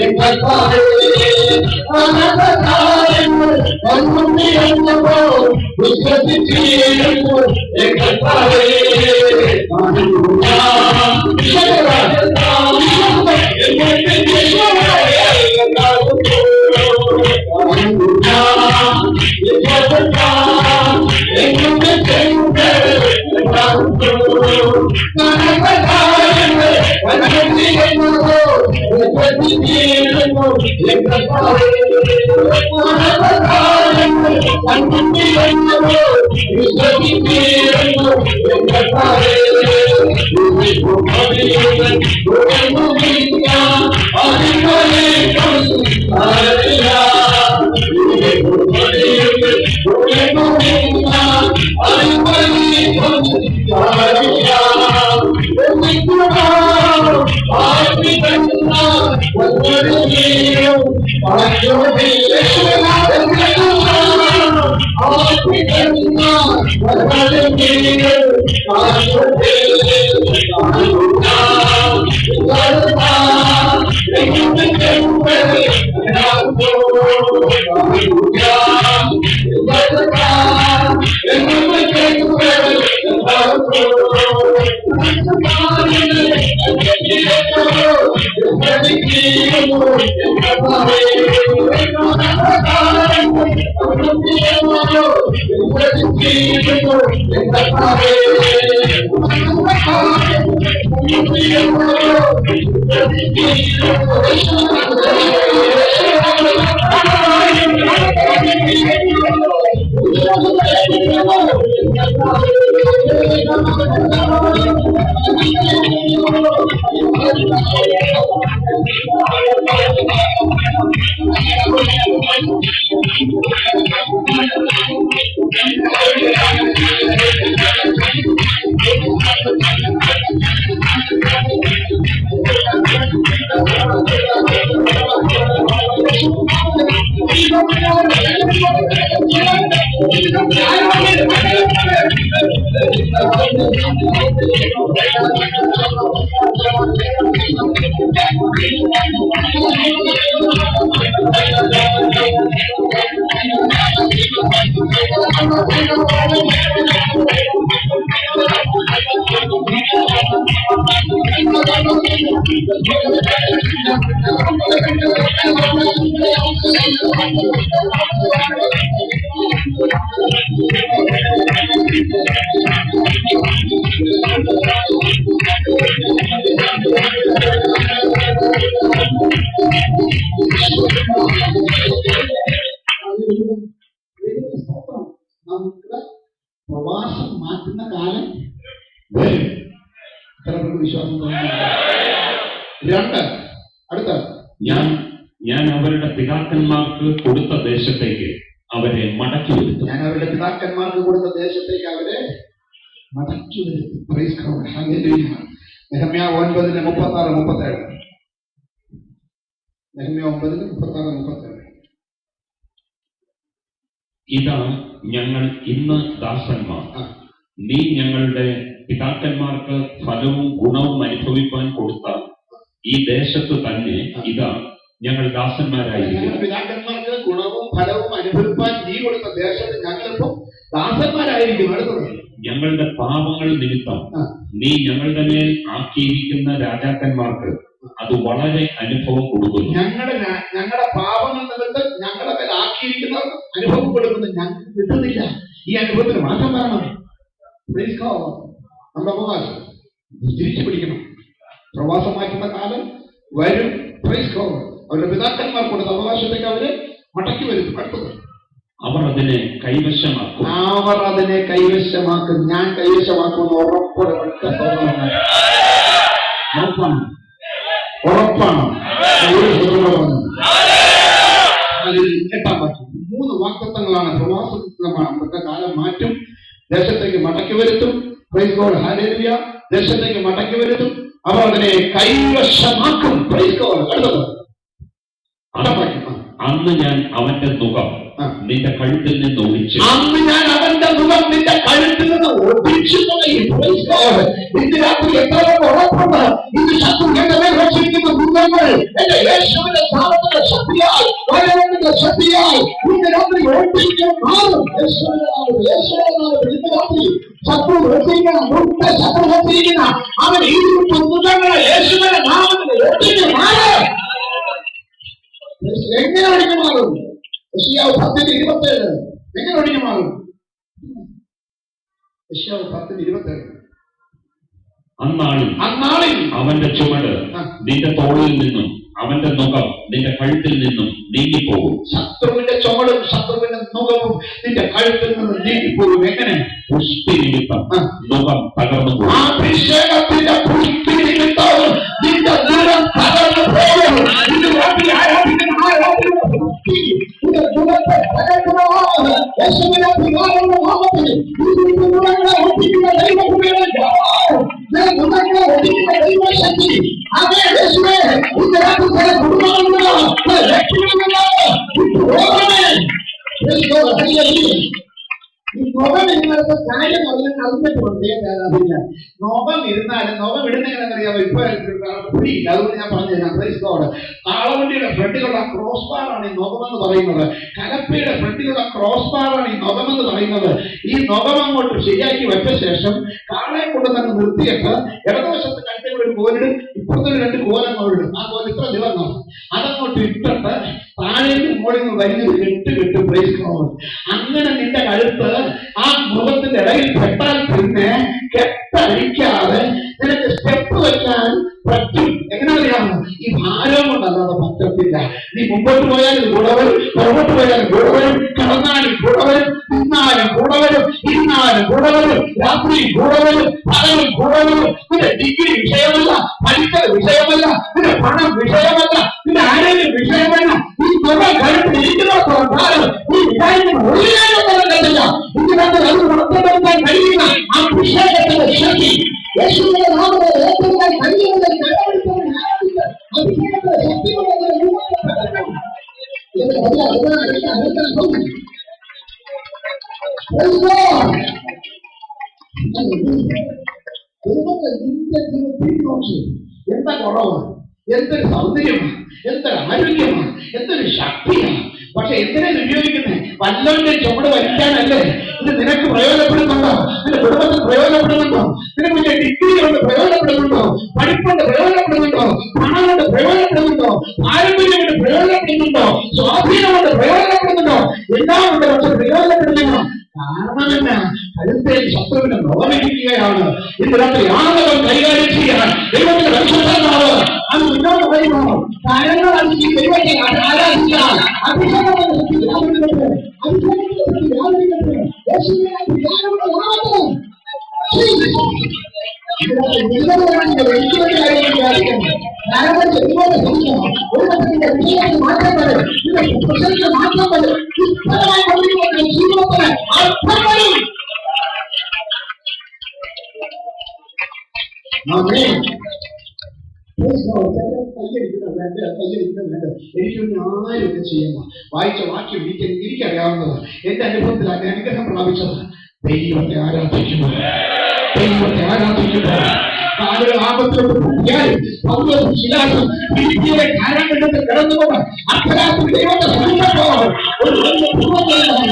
S1: എങ്ങൾ വിശ്വസിക്കുന്നു എങ്ങൾ നമുക്ക് പ്രവാസം മാറ്റുന്ന കാലം വരും. എത്ര പേർക്ക് വിശ്വാസം തോന്നുന്നു? രണ്ട്, അടുത്ത
S2: ഞാൻ അവരുടെ പിതാക്കന്മാർക്ക് കൊടുത്ത ദേശത്തേക്ക് അവരെ മടക്കി വരുത്തും.
S1: ഞാൻ അവരുടെ പിതാക്കന്മാർക്ക് കൊടുത്ത ദേശത്തേക്ക് അവരെ മടക്കി വരുത്തും. Price God. ഹല്ലേലൂയ. നെഹമ്യാ 9:36-37. നെഹമ്യാ 9:36-37.
S2: ഇതാ ഞങ്ങൾ ഇന്ന് ദാസന്മാർ, നീ ഞങ്ങളുടെ പിതാക്കന്മാർക്ക് ഫലവും ഗുണവും അനുഭവിപ്പാൻ കൊടുത്ത ഈ ദേശത്ത് തന്നെ ഇതാ ഞങ്ങൾ ദാസന്മാരായിരിക്കും.
S1: പിതാക്കന്മാർക്ക് ഗുണവും ഫലവും അനുഭവിപ്പാൻ നീ കൊടുത്ത ദേശത്ത് ഞങ്ങളിപ്പോ ദാസന്മാരായിരിക്കും. അടുത്തത്,
S2: ഞങ്ങളുടെ പാപങ്ങൾ നിമിത്തം നീ ഞങ്ങളുടെ മേൽ ആക്കിയിരിക്കുന്ന രാജാക്കന്മാർക്ക് അത് വളരെ അനുഭവം കൊടുക്കുന്നു.
S1: ഞങ്ങളുടെ പാപങ്ങൾ നിമിത്തം ഞങ്ങളുടെ മേൽ ആക്കിയിരിക്കുന്ന അനുഭവം കൊടുക്കുന്നു. ഞങ്ങൾക്ക് കിട്ടുന്നില്ല. ഈ അനുഭവത്തിന് മാറ്റം വരണം. നമ്മുടെ അവകാശം തിരിച്ചു പിടിക്കണം. പ്രവാസം മാറ്റുന്ന കാലം വരും. Praise God. അവരുടെ പിതാക്കന്മാർ കൊടുത്ത അവകാശത്തേക്ക് അവരെ മടക്കി വരുത്തും. അടുത്തത്,
S2: അവർ അതിനെ കൈവശമാക്കും.
S1: ഞാൻ കൈവശമാക്കുമെന്ന് ഉറപ്പാണ്. എട്ടാം വാക്യം. 3 വാഗ്ദത്തങ്ങളാണ്. പ്രവാസത്തെ കാലം മാറ്റും, ദേശത്തേക്ക് മടക്കി വരുത്തും. Price God. ഹല്ലേലൂയ. ദേശത്തേക്ക് മടക്കി വരുത്തും, അവർ അതിനെ കൈവശമാക്കും. Praise God. അടുത്തത്,
S2: അന്ന് ഞാൻ അവന്റെ മുഖം നിന്റെ കഴുത്തിൽ നിന്ന് ഒടിച്ചു.
S1: ഇന്ന് രാത്രി എത്ര ഉറപ്പുണ്ട്? ഇന്ന് ശത്രുക്കളുടെ മേൽ വച്ചിരിക്കുന്ന മൃഗങ്ങൾ എന്റെ യേശുവിന്റെ നാമത്തിന്റെ ശക്തിയാൽ, വചനത്തിന്റെ ശക്തിയാൽ ഇന്ന് രാത്രി ഓടിക്കാൻ മാറും. ഇന്ന് രാത്രി ശത്രു വെച്ചിരിക്കുന്ന ശത്രു വെച്ചിരിക്കുന്ന അവൻ ഈ മൃഗങ്ങളെ യേശുവിന്റെ നാമത്തിൽ ഓടിക്കാൻ മാറും. എങ്ങനെ ഒഴിഞ്ഞു മാറും? യെശയ്യാവ് 10:27. എങ്ങനെ ഒഴിഞ്ഞു മാറും? യെശയ്യാവ് 10:27.
S2: അന്നാളിൽ അവന്റെ ചുമട് നിന്റെ തോളിൽ നിന്നും അവന്റെ മുഖം നിന്റെ കഴുത്തിൽ നിന്നും നീങ്ങിപ്പോകും.
S1: ശത്രുവിന്റെ ചുമടും ശത്രുവിന്റെ മുഖവും നിന്റെ കഴുത്തിൽ നിന്നും നീങ്ങിപ്പോകും. എങ്ങനെ?
S2: പുഷ്ടി നിമിത്തം മുഖം തകർന്നു പോകും.
S1: അഭിഷേകത്തിന്റെ പുഷ്ടി നിമിത്തം നിന്റെ മുഖം തകർന്നു പോകും. ഇത് രാത്രി ആരാധിക്കുന്ന മുഖത്തെ തകർക്കണോ? യേശുവിന്റെ പിതാവിന്റെ നാമത്തിൽ മുഖങ്ങളെ ഒട്ടിക്കുന്ന മുഖങ്ങളെ ഒട്ടിക്കുന്ന ദൈവശക്തി അതേ യേശുവേ ഇന്ന് രാത്രി ചില കുടുംബങ്ങളുണ്ടോ രക്ഷപ്പെടുന്നുണ്ടോ? ഈ മുഖം ഇന്നത്തെ കാര്യം അറിഞ്ഞിട്ടുണ്ട്. മുഖം ഇരുന്നാലും മുഖം ഇടുന്നെങ്ങനെന്നറിയാമോ? ഇപ്പൊ പിടിയില്ല. അതുകൊണ്ട് ഞാൻ പറഞ്ഞു തരാം. Praise God. കാളവണ്ടിയുടെ ഫ്രണ്ടിലുള്ള ക്രോസ് ബാറാണ് ഈ മുഖമെന്ന് പറയുന്നത്. കലപ്പയുടെ ഫ്രണ്ടിലുള്ള ക്രോസ് ബാറാണ് ഈ മുഖമെന്ന് പറയുന്നത്. ഈ മുഖം അങ്ങോട്ട് ശരിയാക്കി വെച്ച ശേഷം കാളയെ കൊണ്ട് തന്നെ നിർത്തിയിട്ട് ഇടതുവശത്ത് കഴുത്തിൽ ഒരു കോലിടും, ഇപ്പുറത്തൊരു 2 കോലങ്ങോടും. ആ കോൽ ഇത്ര നീളമാണ്. അതങ്ങോട്ട് ഇട്ടിട്ട് താഴേക്ക് മുകളിൽ നിന്ന് വലിയൊരു കെട്ട് പ്രൈസ് ഗോഡ്. അങ്ങനെ നിന്റെ കഴുത്ത് ആ മുഖത്തിന്റെ ഇടയിൽ പെട്ടാൽ പിന്നെ കെട്ടഴിക്കാതെ നിനക്ക് സ്റ്റെപ്പ് വെക്കാൻ പറ്റും. എങ്ങനെ അറിയാമോ? ഈ ഭാരം കൊണ്ടല്ലാതെ പറ്റത്തില്ല. നീ മുമ്പോട്ട് പോയാലും കൂടെ വരും, പുറകോട്ട് പോയാലും കൂടെ വരും, കിടന്നാലും കൂടെ വരും, നിന്നാലും കൂടെ വരും, ഇരുന്നാലും കൂടെ വരും, രാത്രിയും കൂടെ വരും, പകലും കൂടെ വരും. നിന്റെ ഡിഗ്രി വിഷയമല്ല, പഠിക്കൽ വിഷയമല്ല, നിന്റെ പണം വിഷയമല്ല, നിന്റെ ആരോഗ്യം വിഷയമല്ല. ഈ തുക കഴുത്തിൽ ഇരിക്കുന്നോളം കാലം ഈ വിചാരിക്കുന്ന ഒരു കാര്യം നടക്കത്തില്ല. ഇതിനകത്ത് അത് നടത്തിയെടുക്കാൻ കഴിയുന്ന അഭിഷേകത്തിന്റെ ശക്തി യേശുവിന്റെ നാമത്തിൽ ഏറ്റെടുക്കാൻ കഴിയുന്നത് അഭിഷേകത്തിന്റെ ശക്തി ദൈവത്തെ നിന്റെ ജീവിതത്തിൽ നോക്കി എന്താ കുറവാണ്, എന്തൊരു സൗന്ദര്യമാണ്, എന്തൊരു ആരോഗ്യമാണ്, എന്തൊരു ശക്തിയാണ്. പക്ഷെ എന്തിനാണ് ഉപയോഗിക്കുന്നത്? വല്ലവന്റെ ചുമട് വലിക്കാനല്ലേ? ഇത് നിനക്ക് പ്രയോജനപ്പെടുന്നുണ്ടോ? നിന്റെ കുടുംബത്തിന് പ്രയോജനപ്പെടുന്നുണ്ടോ? നിനക്ക് നിന്റെ ഡിഗ്രി കൊണ്ട് പ്രയോജനപ്പെടുന്നുണ്ടോ? പഠിപ്പുകൊണ്ട് പ്രയോജനപ്പെടുന്നുണ്ടോ? പണം കൊണ്ട് പ്രയോജനപ്പെടുന്നുണ്ടോ? പാരമ്പര്യം കൊണ്ട് പ്രയോജനപ്പെടുന്നുണ്ടോ? സ്വാധീനം കൊണ്ട് പ്രയോജനപ്പെടുന്നുണ്ടോ? എല്ലാം കൊണ്ട് പക്ഷെ പ്രയോജനപ്പെടുന്നില്ല. കാരണം തന്നെ കരുത്തേൽ ശത്രുവിനെ നോവിക്കുകയാണ്. ഇന്ന് രാത്രി ആളുകൾ കൈകാര്യം ചെയ്യാൻ ദൈവത്തിന്റെ പരിശുദ്ധാത്മാവ് അത് മുന്നോട്ട് വരുമോ? കാര്യങ്ങൾ ഈ ദൈവത്തെ ആരാധിക്കാൻ എനിക്കൊന്നും ആരും ഇത് ചെയ്യുന്ന വായിച്ച വാക്യം എനിക്കറിയാവുന്നതാണ്. എന്റെ അനുഭവത്തിൽ അനുഗ്രഹം പ്രാപിച്ചത് ദൈവത്തെ ആരാധിക്കുന്നത്. ദൈവത്തെ ആരാധിക്കുന്നത് ആളുകൾ ആപത്തിലോട്ട് പോയാലും കാരാഗ്രഹത്തിൽ കിടന്നുകൊണ്ട് അർദ്ധരാത്രി ദൈവത്തെ സമീപത്തോളം ഒരു വലിയ പൂർവ്വതയാണ്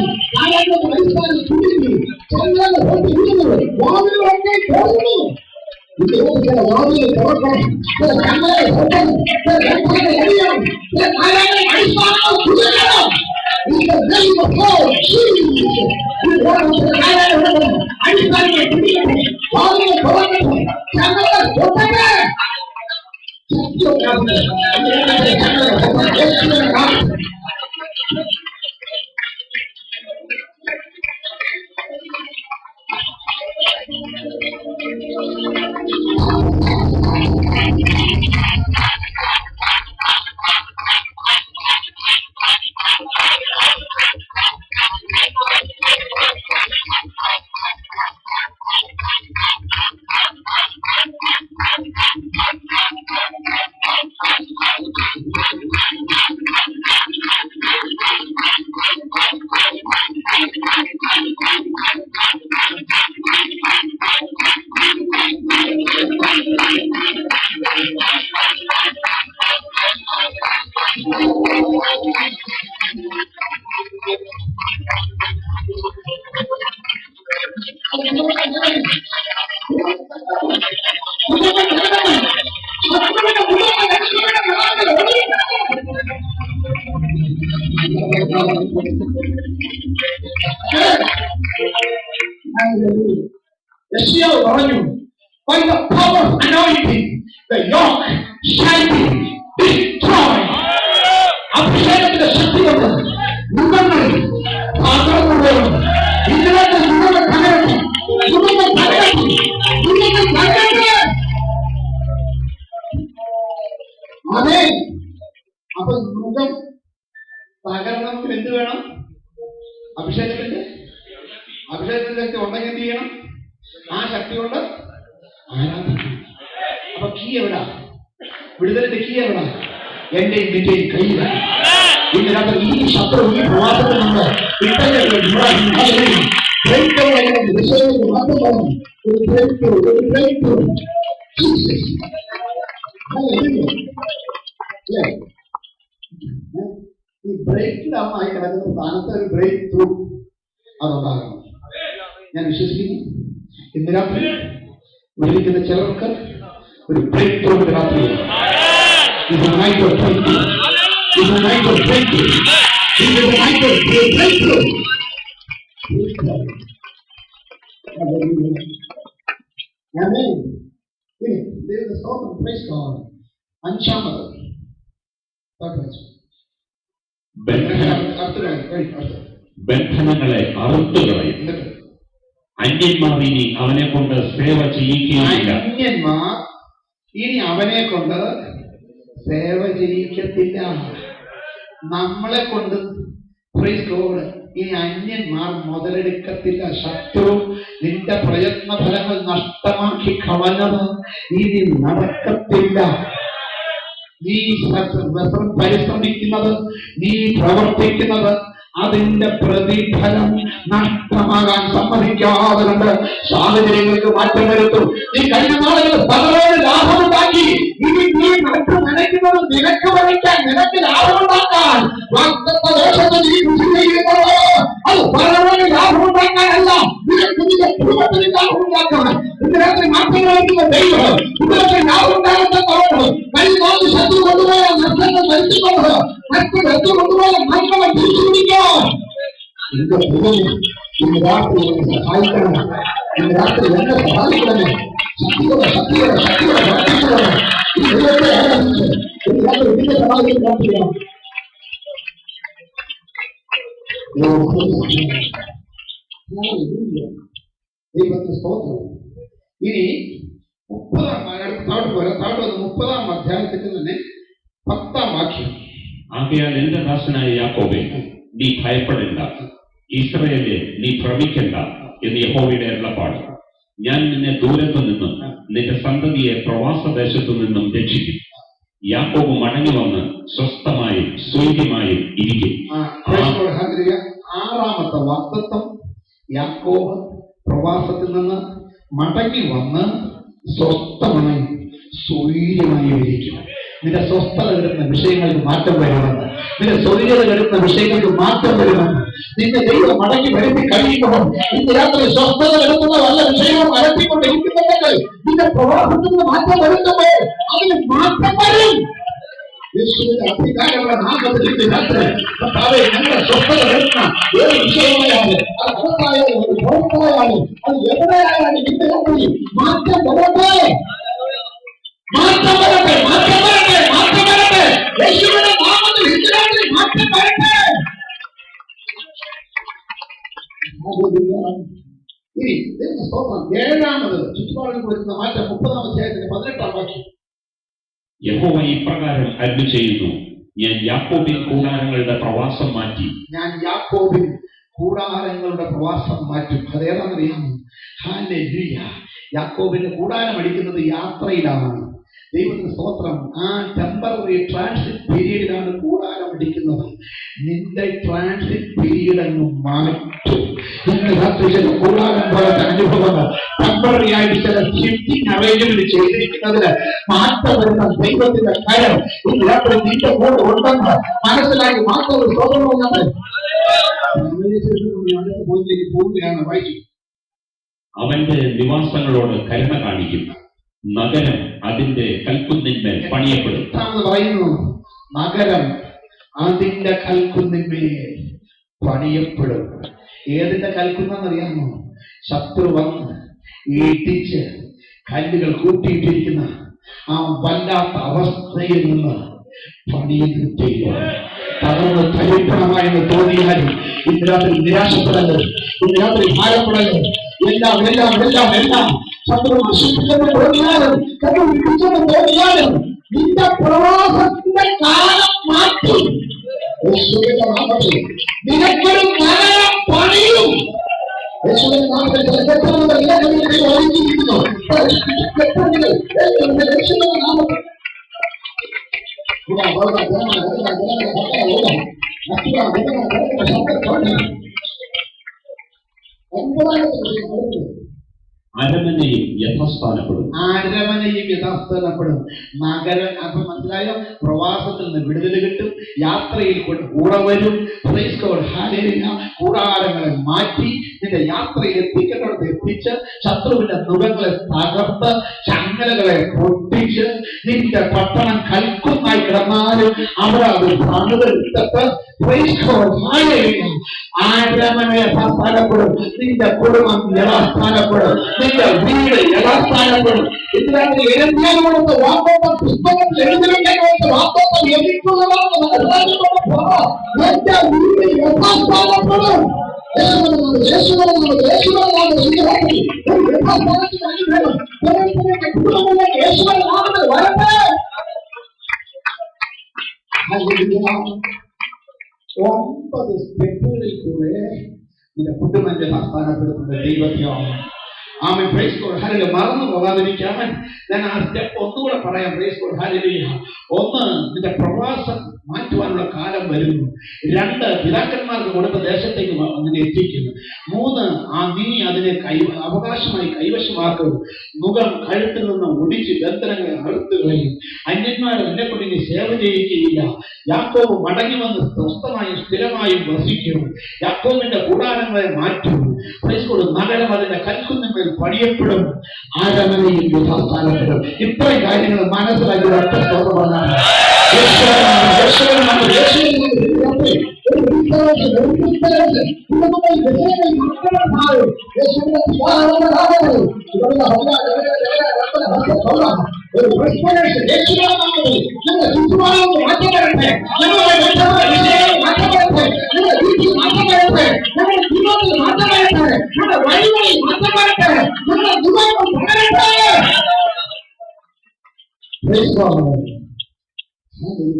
S1: യെശയ്യാവ് പറഞ്ഞു, by the power of anointing the yoke shall be destroyed. അഭിഷേകത്തിന്റെ ശക്തി കൊണ്ട് യുഗങ്ങൾ തകർന്നു പോകും. ഇതിനകത്ത് യുഗങ്ങൾ തകരട്ടെ, യുഗങ്ങൾ തകരട്ടെ, യുഗങ്ങൾ തകരട്ടെ. അതെ, അപ്പൊ യുഗം തകരണമെങ്കിൽ എന്ത് വേണം? അഭിഷേകത്തിന്റെ ശക്തി ഉണ്ടെങ്കിൽ എന്ത് ചെയ്യണം? ആ ശക്തി കൊണ്ട് ആരാധിക്കണം. അപ്പൊ കീ എവിടാ? വിടുതലിന്റെ കീ എവിടാ? എന്റെ നിന്റെയും കയ്യിലാണ്. ഇന്ന് രാത്രി ഈ ശത്രു ഈ പ്രവാസത്തിൽ നിന്ന് ഈ ബ്രേക്ക് ഡൗൺ ആയി കിടക്കുന്ന സ്ഥാനത്ത് ഒരു ബ്രേക്ക് ത്രൂ അതുണ്ടാകണം. ഞാൻ വിശ്വസിക്കുന്നു ഇന്ന് രാത്രി വിളിക്കുന്ന ചിലർക്ക് ഒരു ബ്രേക്ക് ത്രൂ രാത്രി അഞ്ചാമത്
S2: ബന്ധനങ്ങളെ അറുത്തുകളയും. അന്യന്മാർ ഇനി അവനെ കൊണ്ട് സേവ ചെയ്യിക്കുകയില്ല.
S1: അന്യന്മാർ ഇനി അവനെ കൊണ്ട് സേവ ചെയ്യിക്കത്തില്ല. നമ്മളെ കൊണ്ട് ഇനി അന്യന്മാർ മുതലെടുക്കത്തില്ല. ശത്രു നിന്റെ പ്രയത്ന ഫലങ്ങൾ നഷ്ടമാക്കി കളഞ്ഞത് ഇനി നടക്കത്തില്ല. നീ പരിശ്രമിക്കുന്നത്, നീ പ്രവർത്തിക്കുന്നത്, അതിന്റെ പ്രതിഫലം നഷ്ടമാകാൻ സമ്മതിക്കാതെ കണ്ട് സാഹചര്യങ്ങൾക്ക് മാറ്റം വരുത്തും. നീ കഴിഞ്ഞ നാളുകളിൽ 17 ലാഭമുണ്ടാക്കി. ഇനി നീ നട്ടു നനയ്ക്കുന്നത് നിനക്ക് വരയ്ക്കാൻ, നിനക്ക് ലാഭമുണ്ടാക്കാൻ. ദേശത്ത് നീ കൃഷി ചെയ്യുന്നത് അത് 17 ലാഭമുണ്ടാക്കാനല്ല, നിനക്ക് നിന്റെ കുടുംബത്തിന് ലാഭമുണ്ടാക്കാൻ. ഇന്ന് രാത്രി മാറ്റങ്ങൾ വരുത്തുന്ന ദൈവം കുടുംബത്തിന് ലാഭമുണ്ടാകുന്നതോട് കഴിഞ്ഞ ശത്രു കൊണ്ടുപോയ നഷ്ടങ്ങൾ വരുത്തുന്നത്, മറ്റു ശത്രു കൊണ്ടുപോയ നഷ്ടങ്ങൾ തിരിച്ചു പിടിക്കാൻ ഇന്ന് രാത്രി സഹായിക്കണം. ഇന്ന് രാത്രി എന്നെ സഹായിക്കണമേ. ശക്തിയോടെ ശക്തിയോടെ ശക്തിയോടെ ശക്തിയോടെ ഈ ദൈവത്തെ ആരാധിച്ച് ഇന്ന് രാത്രി നിന്റെ സഹായം പ്രാർത്ഥിക്കണം. ദൈവത്തിന് സ്തോത്രം. ഇനി 30-ാം അധ്യായത്തിൽ തന്നെ 10-ാം വാക്യം.
S2: ആകയാൽ എന്റെ ദാസനായ യാക്കോബേ, നീ ഭയപ്പെടേണ്ട, ഇസ്രായേലേ നീ ഭ്രമിക്കണ്ട എന്ന് യഹോവയുടെ അരുളപ്പാട്. ഞാൻ നിന്നെ ദൂരത്തു നിന്നും നിന്റെ സന്തതിയെ പ്രവാസദേശത്തു നിന്നും രക്ഷിക്കും. യാക്കോബ് മടങ്ങി വന്ന് സ്വസ്ഥമായും സ്വൈര്യമായും ഇരിക്കും.
S1: 6-ാമത്തെ വാഗ്ദത്തം, യാക്കോബ് പ്രവാസത്തിൽ നിന്ന് മടങ്ങി വന്ന് സ്വസ്ഥമായി സ്വൈര്യമായി ഇരിക്കും. നിന്റെ സ്വസ്ഥത വരുന്ന വിഷയങ്ങൾക്ക് മാറ്റം വരുമെന്ന്, നിന്റെ സ്വൈര്യത വരുന്ന വിഷയങ്ങൾക്ക് മാറ്റം വരുമെന്ന് നിന്റെ ദൈവം മടങ്ങി വരുത്തി കഴിയുമ്പോൾ ഇന്ന് രാത്രി സ്വസ്ഥത വരുത്തുന്ന വല്ല വിഷയവും അലട്ടിക്കൊണ്ടിരിക്കുന്നുണ്ടെങ്കിൽ നിന്റെ പ്രവാസത്തിൽ നിന്ന് മാറ്റം വരുത്തുമ്പോൾ അതിന് മാറ്റം വരും. യേശുവിന്റെ അധികാരമുള്ള നാമത്തിൽ ഇന്ന് രാത്രി കർത്താവേ, ഞങ്ങളുടെ സ്വസ്ഥത വരുന്ന ഏത് വിഷയമായാലും, അത് അകത്തായാലും അത് പുറത്തായാലും അത് എവിടെയായാലും ഇന്ന് രാത്രി മാറ്റം വരട്ടെ, മാറ്റം വരട്ടെ, മാറ്റം വരട്ടെ, മാറ്റം വരട്ടെ. യേശുവിന്റെ നാമത്തിൽ ഇന്ന് രാത്രി മാറ്റം വരട്ടെ. ഇനി സ്തോത്രം. 7-ാമത് ചുറ്റുപാടിൽ കൊടുക്കുന്ന മാറ്റം 30-ാം അധ്യായത്തിന്റെ 18-ാം വാക്യം.
S2: യഹോവ ഇപ്രകാരം അരുളി ചെയ്യുന്നു, ഞാൻ യാക്കോബിൻ കൂടാരങ്ങളുടെ പ്രവാസം മാറ്റി. ഞാൻ യാക്കോബിൻ
S1: കൂടാരങ്ങളുടെ പ്രവാസം മാറ്റും. അതേതാണെന്നറിയാമോ? ഹല്ലേലൂയ. യാക്കോബിന്റെ കൂടാരം അടിക്കുന്നത് യാത്രയിലാണ്. ദൈവത്തിന് സ്തോത്രം. ആ ടെമ്പററി ട്രാൻസിറ്റ് പീരീഡിലാണ് കൂടാരം അടിക്കുന്നത്. നിന്റെ ട്രാൻസിറ്റ് പീരീഡ് അങ്ങ് മാറ്റും. ഇന്ന് രാത്രി ചില കൂടാരം പോലത്തെ അനുഭവങ്ങൾ ടെമ്പററി ആയിട്ട് ചില ഷിഫ്റ്റിംഗ് അറേഞ്ച്മെന്റ് ചെയ്തിരിക്കുന്നതിന് മാറ്റം വരുന്ന ദൈവത്തിന്റെ കരം ഇന്ന് രാത്രി നിന്റെ കൂടെ ഉണ്ടെന്ന് മനസ്സിലാക്കി മാത്രം സ്തോത്രമുള്ളത്. പോവുകയാണ്, വായിച്ചു.
S2: അവന്റെ നിവാസങ്ങളോട് കരുണ കാണിക്കും, നഗരം അതിന്റെ കൽക്കുന്നിന്മേൽ പണിയപ്പെടും.
S1: പറയുന്നു, നഗരം അതിന്റെ കൽക്കുന്നിന്മേൽ പണിയപ്പെടും. ഏതിന്റെ കൽക്കുന്നറിയാമോ? ശത്രു വന്ന് ഇടിച്ച് കല്ലുകൾ കൂട്ടിയിട്ടിരിക്കുന്ന ആ വല്ലാത്ത അവസ്ഥയിൽ നിന്ന് പണിയുന്നു ചെയ്യുക. തകർന്ന് തരിപ്പണമായെന്ന് തോന്നിയാലും ഇന്ന് രാത്രി നിരാശപ്പെടരുത്, ഇന്ന് രാത്രി ഭാരപ്പെടരുത്. എല്ലാം എല്ലാം എല്ലാം എല്ലാം ശത്രു നശിപ്പിച്ചെന്ന് തോന്നിയാലും കണ്ടുപിടിച്ചെന്ന് തോന്നിയാലും നിന്റെ പ്രവാസത്തിന്റെ കാലം മാറ്റി യേശുവിന്റെ നാമത്തിൽ നിനക്കൊരു നഗരം പണിയും. യേശുവിന്റെ നാമത്തിൽ കെട്ടുന്നത് ഇലകളിലേക്ക് ഒഴിഞ്ഞിരിക്കുന്നു. കെട്ടുന്നത് യേശുവിന്റെ നാമത്തിൽ
S2: അരമനയും യഥാസ്ഥാനപ്പെടും.
S1: അരമനയും യഥാസ്ഥാനപ്പെടും. നഗരം അപ്പൊ മനസ്സിലായോ? പ്രവാസത്തിൽ നിന്ന് വിടുതൽ കിട്ടും, യാത്രയിൽ കൂടെ വരും. കൂടാരങ്ങളെ മാറ്റി നിന്റെ യാത്രയിൽ എത്തിക്കേണ്ടത് എത്തിച്ച് ശത്രുവിന്റെ നുഖങ്ങളെ തകർത്ത് ചങ്ങലകളെ പൊട്ടിച്ച് നിന്റെ പട്ടണം കൽക്കുന്നായി കിടന്നാലും അവിടെ അത് പണിതെടുത്തിട്ട് ആരമന യഥാസ്ഥാനപ്പെടും. നിന്റെ കുടുംബം യഥാസ്ഥാനപ്പെടും, നിന്റെ വീട് യഥാസ്ഥാനപ്പെടും. ഇതിനകത്ത് എഴുതിയാലോടത്ത് വാഗ്ദത്തം പുസ്തകത്തിൽ എഴുതിവെക്കാനോടത്ത് വാഗ്ദത്തം ലഭിക്കുന്നതാണ്. എന്റെ വീട് യഥാസ്ഥാനപ്പെടും. ഒമ്പത് സ്റ്റെപ്പുകളിൽ കൂടെ നിന്റെ കുടുംബത്തെ സ്ഥാനപ്പെടുത്തുന്ന ദൈവത്തെയാണ്. Amen. Praise the Lord. Hallelujah. മറന്നു പോകാതിരിക്കാൻ ഞാൻ ആ സ്റ്റെപ്പ് ഒന്നുകൂടെ പറയാം. Praise the Lord. ഹല്ലേലൂയ. ഒന്ന്, നിന്റെ പ്രവാസം മാറ്റുവാനുള്ള കാലം വരുന്നു. രണ്ട്, പിതാക്കന്മാർക്ക് കൊടുത്ത ദേശത്തേക്ക് നിന്നെ എത്തിക്കുന്നു. മൂന്ന്, നീ അതിനെ അവകാശമായി കൈവശമാക്കും. മുഖം കഴുത്തിൽ നിന്ന് ഒടിച്ച് ബന്ധനങ്ങളെ അറുത്ത് കളയും. അന്യന്മാർ നിന്നെ കൊണ്ട് ഇനി സേവ ചെയ്യിക്കുകയില്ല. യാക്കോബ് മടങ്ങി വന്ന് സ്വസ്ഥമായും സ്ഥിരമായും വസിക്കും. യാക്കോബിന്റെ കൂടാരങ്ങളെ മാറ്റും. നഗരം അതിന്റെ കൽക്കുന്നിന്മേൽ പണിയപ്പെടും. ആരമനയിൽ യഥാസ്ഥാനപ്പെടും. ഇത്രയും കാര്യങ്ങൾ മനസ്സിലാക്കി ഒറ്റ സ്തോത്രമാണ്.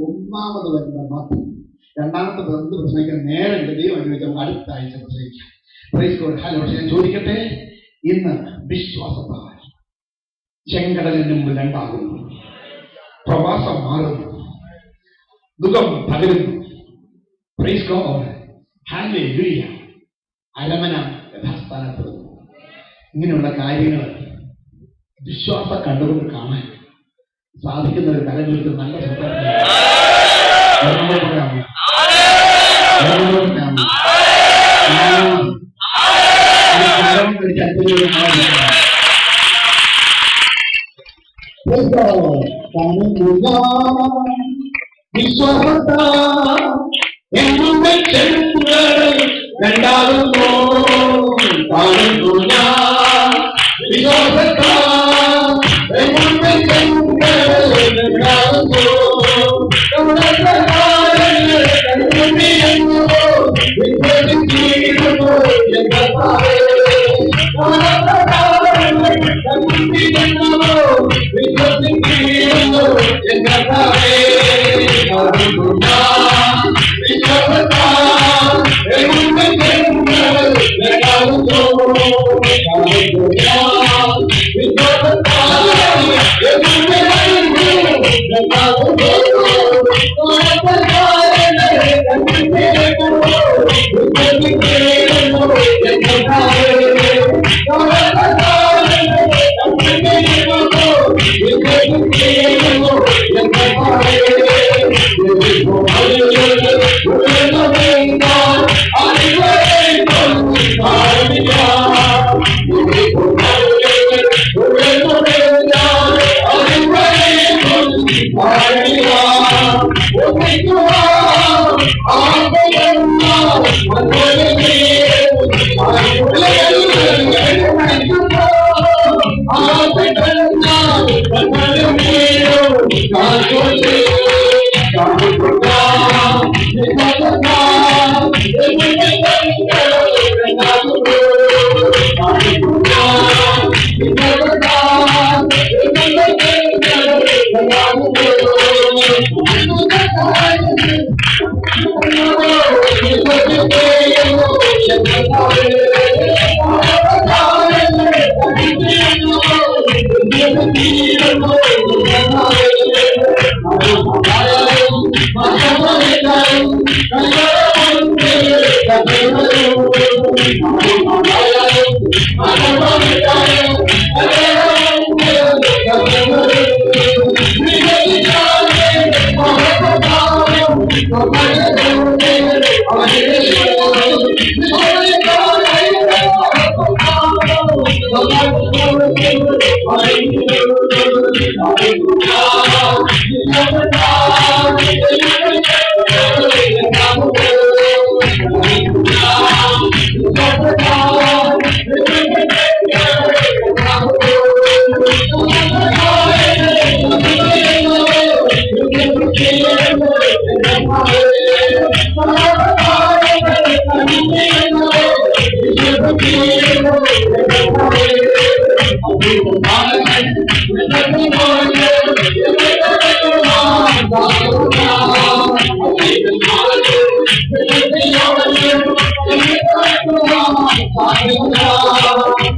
S1: ഒന്നാമത് വരുന്ന മാത്രം. രണ്ടാമത്തെ ബന്ധു പ്രസംഗിക്കാൻ നേരം ദൈവം അനുവദിച്ചാൽ അടുത്ത ആഴ്ച പ്രസംഗിക്കാം. Praise the Lord. ഹല്ലേലൂയ. ഞാൻ ചോദിക്കട്ടെ, ഇന്ന് വിശ്വാസത്താൽ ചെങ്കടലിന് മുമ്പ് രണ്ടാകുന്നു, പ്രവാസം മാറുന്നു, ദുഃഖം പകരുന്നു. Price God. ഹല്ലേലൂയ. അരമന യഥാസ്ഥാനപ്പെടുന്നു. ഇങ്ങനെയുള്ള കാര്യങ്ങൾ വിശ്വാസം കണ്ടുകൊണ്ട് കാണാൻ സാധിക്കുന്ന ഒരു കലകൾക്ക് നല്ല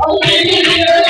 S3: Oh,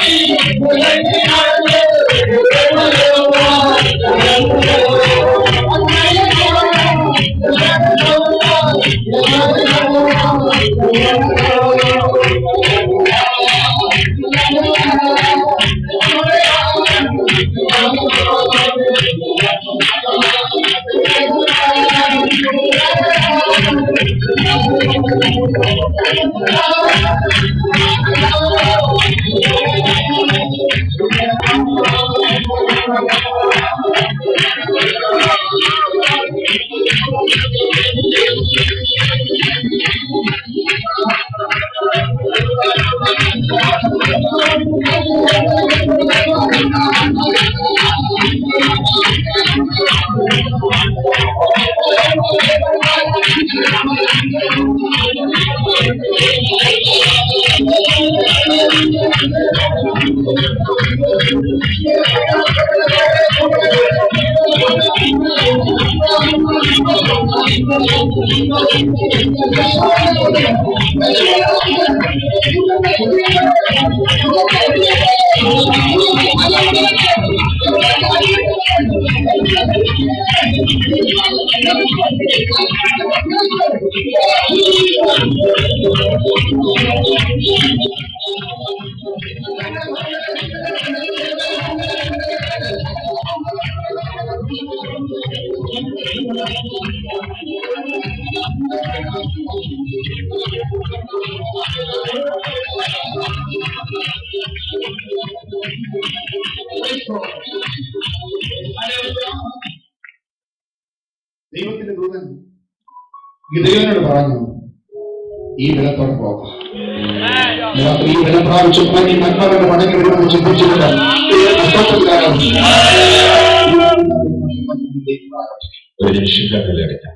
S1: ദൈവത്തിന്റെ ദൂതൻ ഗിദെയോനോട് പറഞ്ഞു, ഈ ബലത്തോടെ പോകാം. ഈ ബലം പ്രാപിച്ചപ്പോൾ നീ നന്മകളുടെ മടങ്ങി വരുമെന്ന് ചിന്തിച്ചില്ല.
S2: ഒരു നിമിഷം കണ്ണിലടയ്ക്കാം.